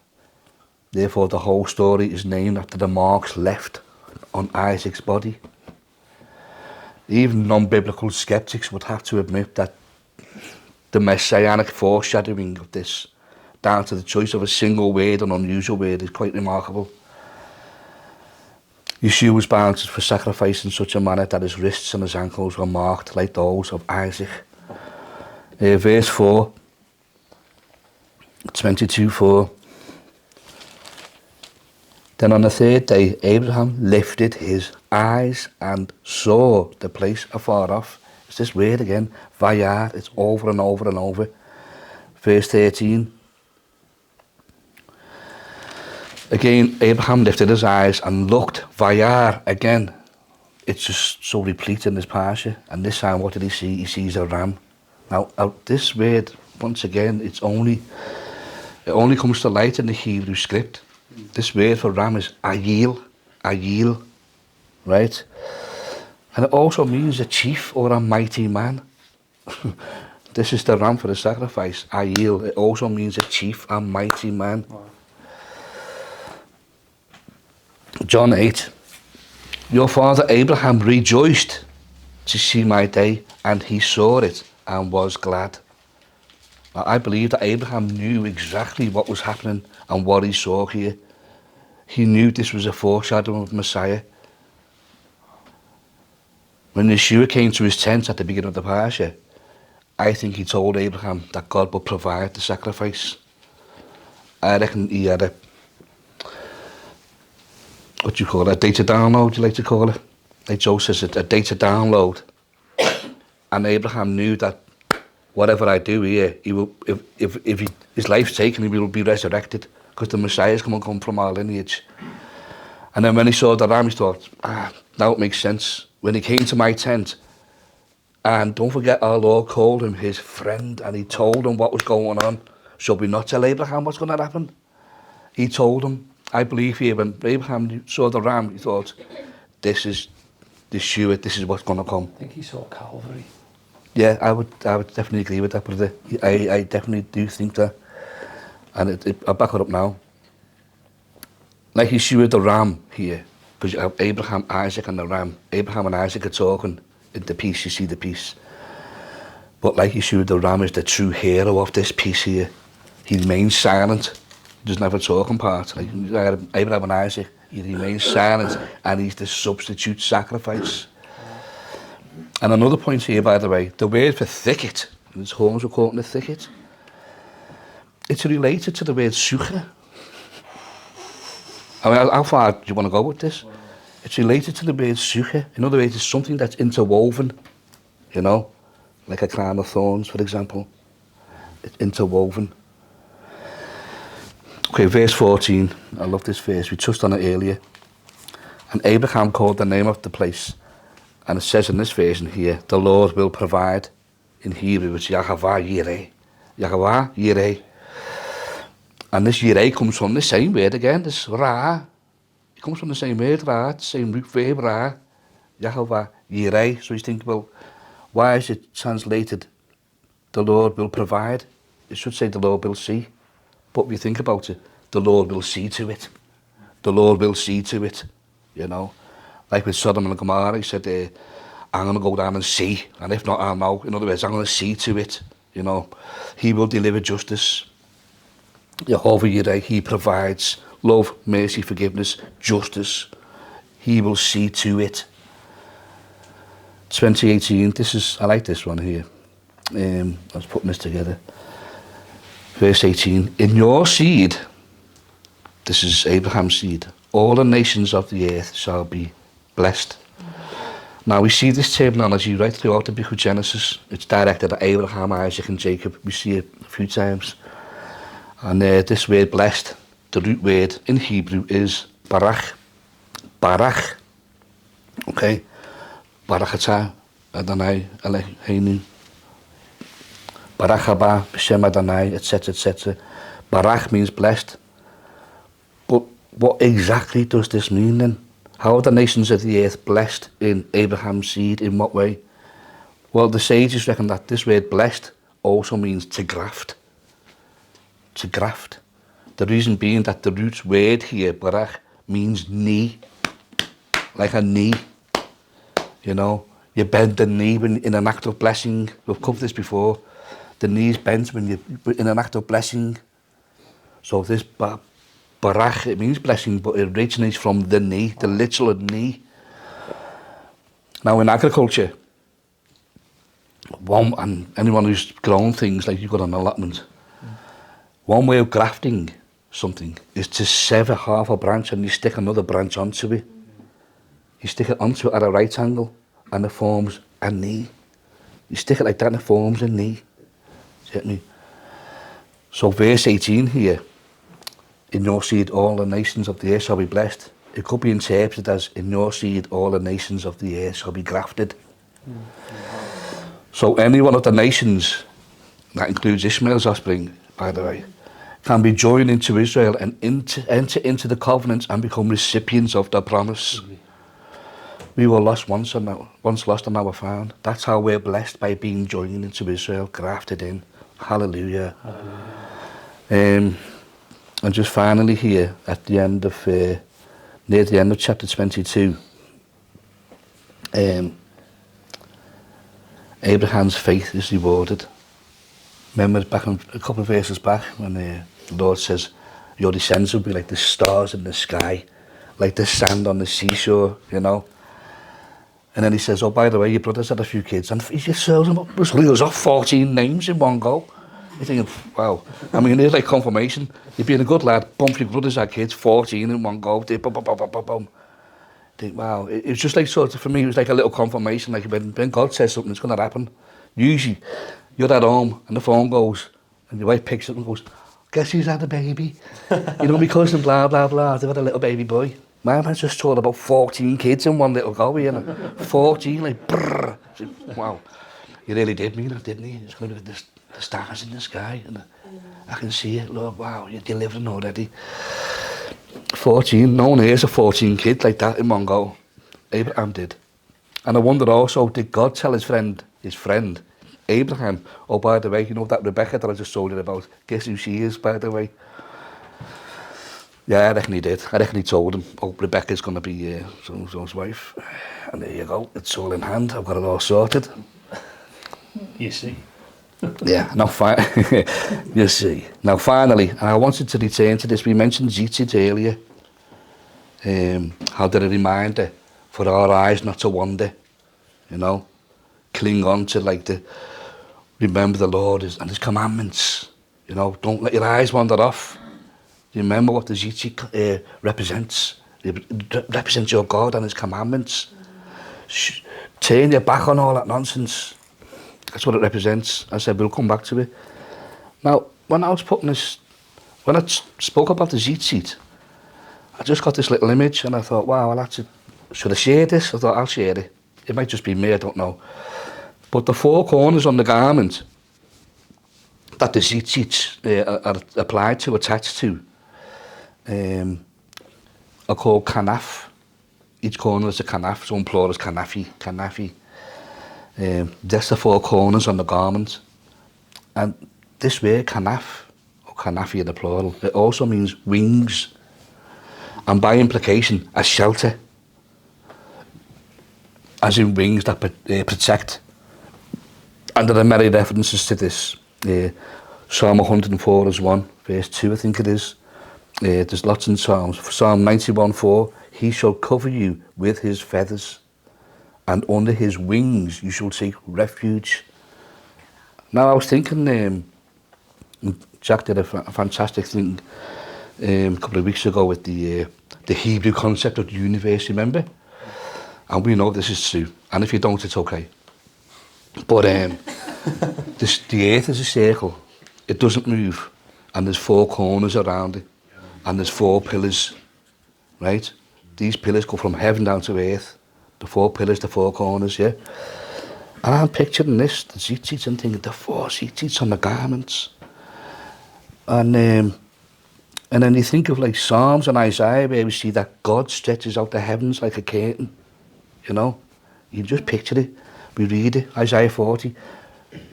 Therefore, the whole story is named after the marks left on Isaac's body. Even non-biblical skeptics would have to admit that the messianic foreshadowing of this, down to the choice of a single word, an unusual word, is quite remarkable. Yeshua was bound for sacrifice in such a manner that his wrists and his ankles were marked like those of Isaac. Verse 4, 22:4. Then on the third day, Abraham lifted his eyes and saw the place afar off. It's this word again, Vayera. It's over and over and over. Verse 13. Again, Abraham lifted his eyes and looked. Vayera again. it's just so replete in this parsha. And this time, what did he see? He sees a ram. Now this word, once again, it only comes to light in the Hebrew script. This word for ram is ayil, right? And it also means a chief or a mighty man. This is the ram for the sacrifice, ayil. It also means a chief and mighty man. Wow. John 8. Your father Abraham rejoiced to see my day, and he saw it and was glad. Now, I believe that Abraham knew exactly what was happening and what he saw here. He knew this was a foreshadowing of Messiah. When Yeshua came to his tent at the beginning of the parsha, I think he told Abraham that God would provide the sacrifice. I reckon he had a data download, you like to call it? Like Joe says, a data download. And Abraham knew that whatever I do here, he will, if his life's taken, he will be resurrected, because the Messiah is going to come from our lineage. And then when he saw the ram, he thought, now it makes sense. When he came to my tent, and don't forget, our Lord called him his friend, and he told him what was going on. Should we not tell Abraham what's going to happen? He told him. I believe here, when Abraham saw the ram, he thought, this is Yeshua, this is what's going to come. I think he saw Calvary. Yeah, I would definitely agree with that, brother. I definitely do think that. And I'll back it up now. Like Yeshua the ram here, because you have Abraham, Isaac and the ram. Abraham and Isaac are talking in the piece, you see the piece. But like Yeshua the ram is the true hero of this piece here. He remains silent. He doesn't have a talking part. Like Abraham and Isaac, he remains silent, and he's the substitute sacrifice. And another point here, by the way, the word for thicket, his horns were caught in the thicket, it's related to the word sucha. I mean, how far do you want to go with this? It's related to the word sucha. In other words, it's something that's interwoven, you know, like a crown of thorns, for example. It's interwoven. Okay, verse 14. I love this verse. We touched on it earlier. And Abraham called the name of the place. And it says in this version here, the Lord will provide. In Hebrew, it's Yahavah Yireh. Yahavah Yireh. And this Yireh comes from the same word again, this Ra. It comes from the same word, Ra, the same root verb, Ra. Yahavah Yireh. So you think, well, why is it translated, the Lord will provide? It should say the Lord will see. But if you think about it, the Lord will see to it. The Lord will see to it, you know. Like with Sodom and Gomorrah, he said, I'm going to go down and see. And if not, I'll know. In other words, I'm going to see to it, you know. He will deliver justice. Jehovah Yireh, he provides love, mercy, forgiveness, justice. He will see to it. 2018, I like this one here. I was putting this together. Verse 18, in your seed, this is Abraham's seed, all the nations of the earth shall be blessed. Now we see this terminology right throughout the book of Genesis. It's directed at Abraham, Isaac and Jacob. We see it a few times. And this word blessed, the root word in Hebrew is barach. Barach. Okay. Barachata Adonai Eloheinu. Barach haba b'shem Adonai, etc., etc. Barach means blessed. But what exactly does this mean then? How are the nations of the earth blessed in Abraham's seed? In what way? Well, the sages reckon that this word blessed also means to graft. To graft. The reason being that the root word here, barach, means knee. Like a knee. You know, you bend the knee when in an act of blessing. We've covered this before. The knee is bent when you're in an act of blessing. So this barach, it means blessing, but it originates from the knee, the literal knee. Now in agriculture, and anyone who's grown things, like you've got an allotment, one way of grafting something is to sever half a branch and you stick another branch onto it. You stick it onto it at a right angle and it forms a knee. You stick it like that and it forms a knee. See me? So verse 18 here, in your seed all the nations of the earth shall be blessed. it could be interpreted as, in your seed, all the nations of the earth shall be grafted. So any one of the nations, that includes Ishmael's offspring, by the way, can be joined into Israel and enter into the covenant and become recipients of the promise. We were lost once lost and now we're found. That's how we're blessed, by being joined into Israel, grafted in. Hallelujah. And just finally here, at the end of, near the end of chapter 22, Abraham's faith is rewarded. Remember back a couple of verses back when the Lord says, your descendants will be like the stars in the sky, like the sand on the seashore, you know. And then he says, oh, by the way, your brother's had a few kids, and he just serves them up. He was off 14 names in one go. You're thinking, wow. I mean, it's like confirmation. You're being a good lad, bump your brothers had kids, 14 in one go. Boom, boom, boom, boom, boom, boom. Think, wow. It was just like, sort of, for me, it was like a little confirmation. Like when God says something, it's going to happen. Usually, you're at home and the phone goes, and your wife picks it up and goes, guess who's had a baby? You know, because and blah, blah, blah. They've had a little baby boy. My man's just told about 14 kids in one little go, you know. 14, like, brrr. Wow. You really did mean it, didn't you? It's going to be the stars in the sky, and I can see it, Lord. Wow, you're delivering already. 14, no one hears a 14 kid like that in one go. Abraham did. And I wonder also, did God tell his friend, Abraham, oh, by the way, you know that Rebecca that I just told you about, guess who she is, by the way? Yeah, I reckon he did. I reckon he told him, oh, Rebecca's going to be so-and-so's wife. And there you go, it's all in hand, I've got it all sorted. You see. Yeah, now you see. Now finally, and I wanted to return to this, we mentioned tzitzit earlier. How they're a reminder for our eyes not to wander, you know. Cling on to remember the Lord and his commandments, you know. Don't let your eyes wander off. Remember what the tzitzit represents. It represents your God and his commandments. Turn your back on all that nonsense. That's what it represents. I said, we'll come back to it. Now, when I was when I spoke about the tzitzit, I just got this little image and I thought, wow, should I share this? I thought, I'll share it. It might just be me, I don't know. But the four corners on the garment that the tzitzit are applied to, attached to, are called kanaf. Each corner is a kanaf, so in plural is kanafi. That's the four corners on the garment. And this word, kanaf, or kanafi in the plural, it also means wings. And by implication, a shelter. As in wings that protect. And there are many references to this. Psalm 104 is one, verse 2 I think it is. There's lots in Psalms. Psalm 91:4, he shall cover you with his feathers, and under his wings you shall take refuge. Now I was thinking, Jack did a fantastic thing a couple of weeks ago with the Hebrew concept of the universe, remember? And we know this is true, and if you don't, it's okay. But the earth is a circle, it doesn't move, and there's four corners around it, and there's four pillars, right? These pillars go from heaven down to earth, the four pillars, the four corners, yeah? And I'm picturing this, the tzitzits, and thinking, the four tzitzits on the garments. And then you think of like Psalms and Isaiah, where we see that God stretches out the heavens like a curtain, you know? You just picture it. We read it, Isaiah 40.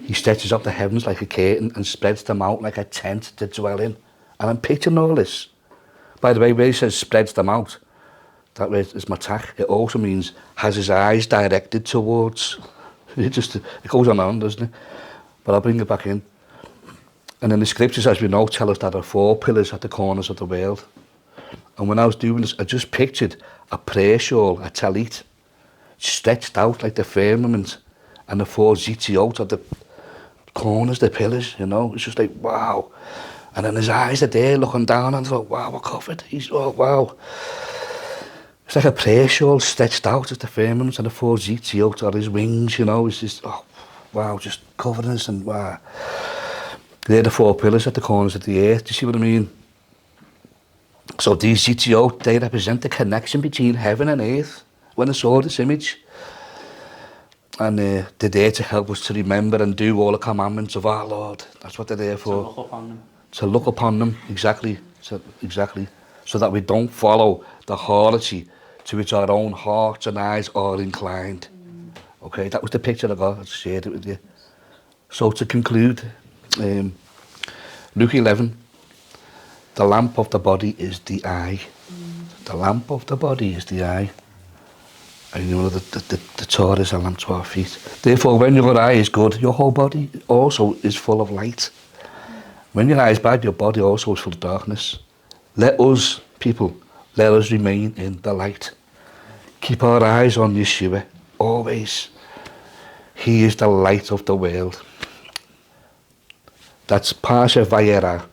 He stretches out the heavens like a curtain and spreads them out like a tent to dwell in. And I'm picturing all this. By the way, where he says spreads them out, that word is matach. It also means has his eyes directed towards. It goes on, doesn't it? But I'll bring it back in. And then the scriptures, as we know, tell us that there are four pillars at the corners of the world. And when I was doing this, I just pictured a prayer shawl, a talit, stretched out like the firmament, and the four zitziot at the corners, the pillars, you know. It's just like, wow. And then his eyes are there looking down, and I thought, wow, we're covered. Wow. It's like a prayer shawl stretched out as the firmament, and the four zitziot are his wings, you know. It's just, oh, wow, just covering us, and wow. They're the four pillars at the corners of the earth. Do you see what I mean? So these GTO, they represent the connection between heaven and earth. When I saw this image, and they're there to help us to remember and do all the commandments of our Lord. That's what they're there for. To look upon them. To look upon them, exactly. Exactly. So that we don't follow the harlotry to which our own hearts and eyes are inclined. Okay, that was the picture I got. I shared it with you. So to conclude, Luke 11, the lamp of the body is the eye. The lamp of the body is the eye. And you know, the Torah is a lamp to our feet. Therefore, when your eye is good, your whole body also is full of light. When your eye is bad, your body also is full of darkness. Let us, people, let us remain in the light. Keep our eyes on Yeshua, always. He is the light of the world. That's Pasha Vayera.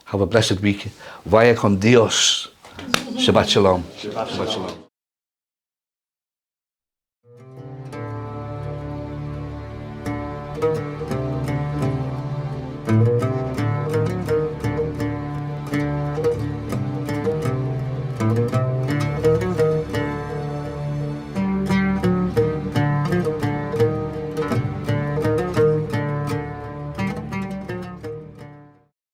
Have a blessed week. Vaya con Dios. Shabbat shalom. Shabbat shalom. Shabbat shalom.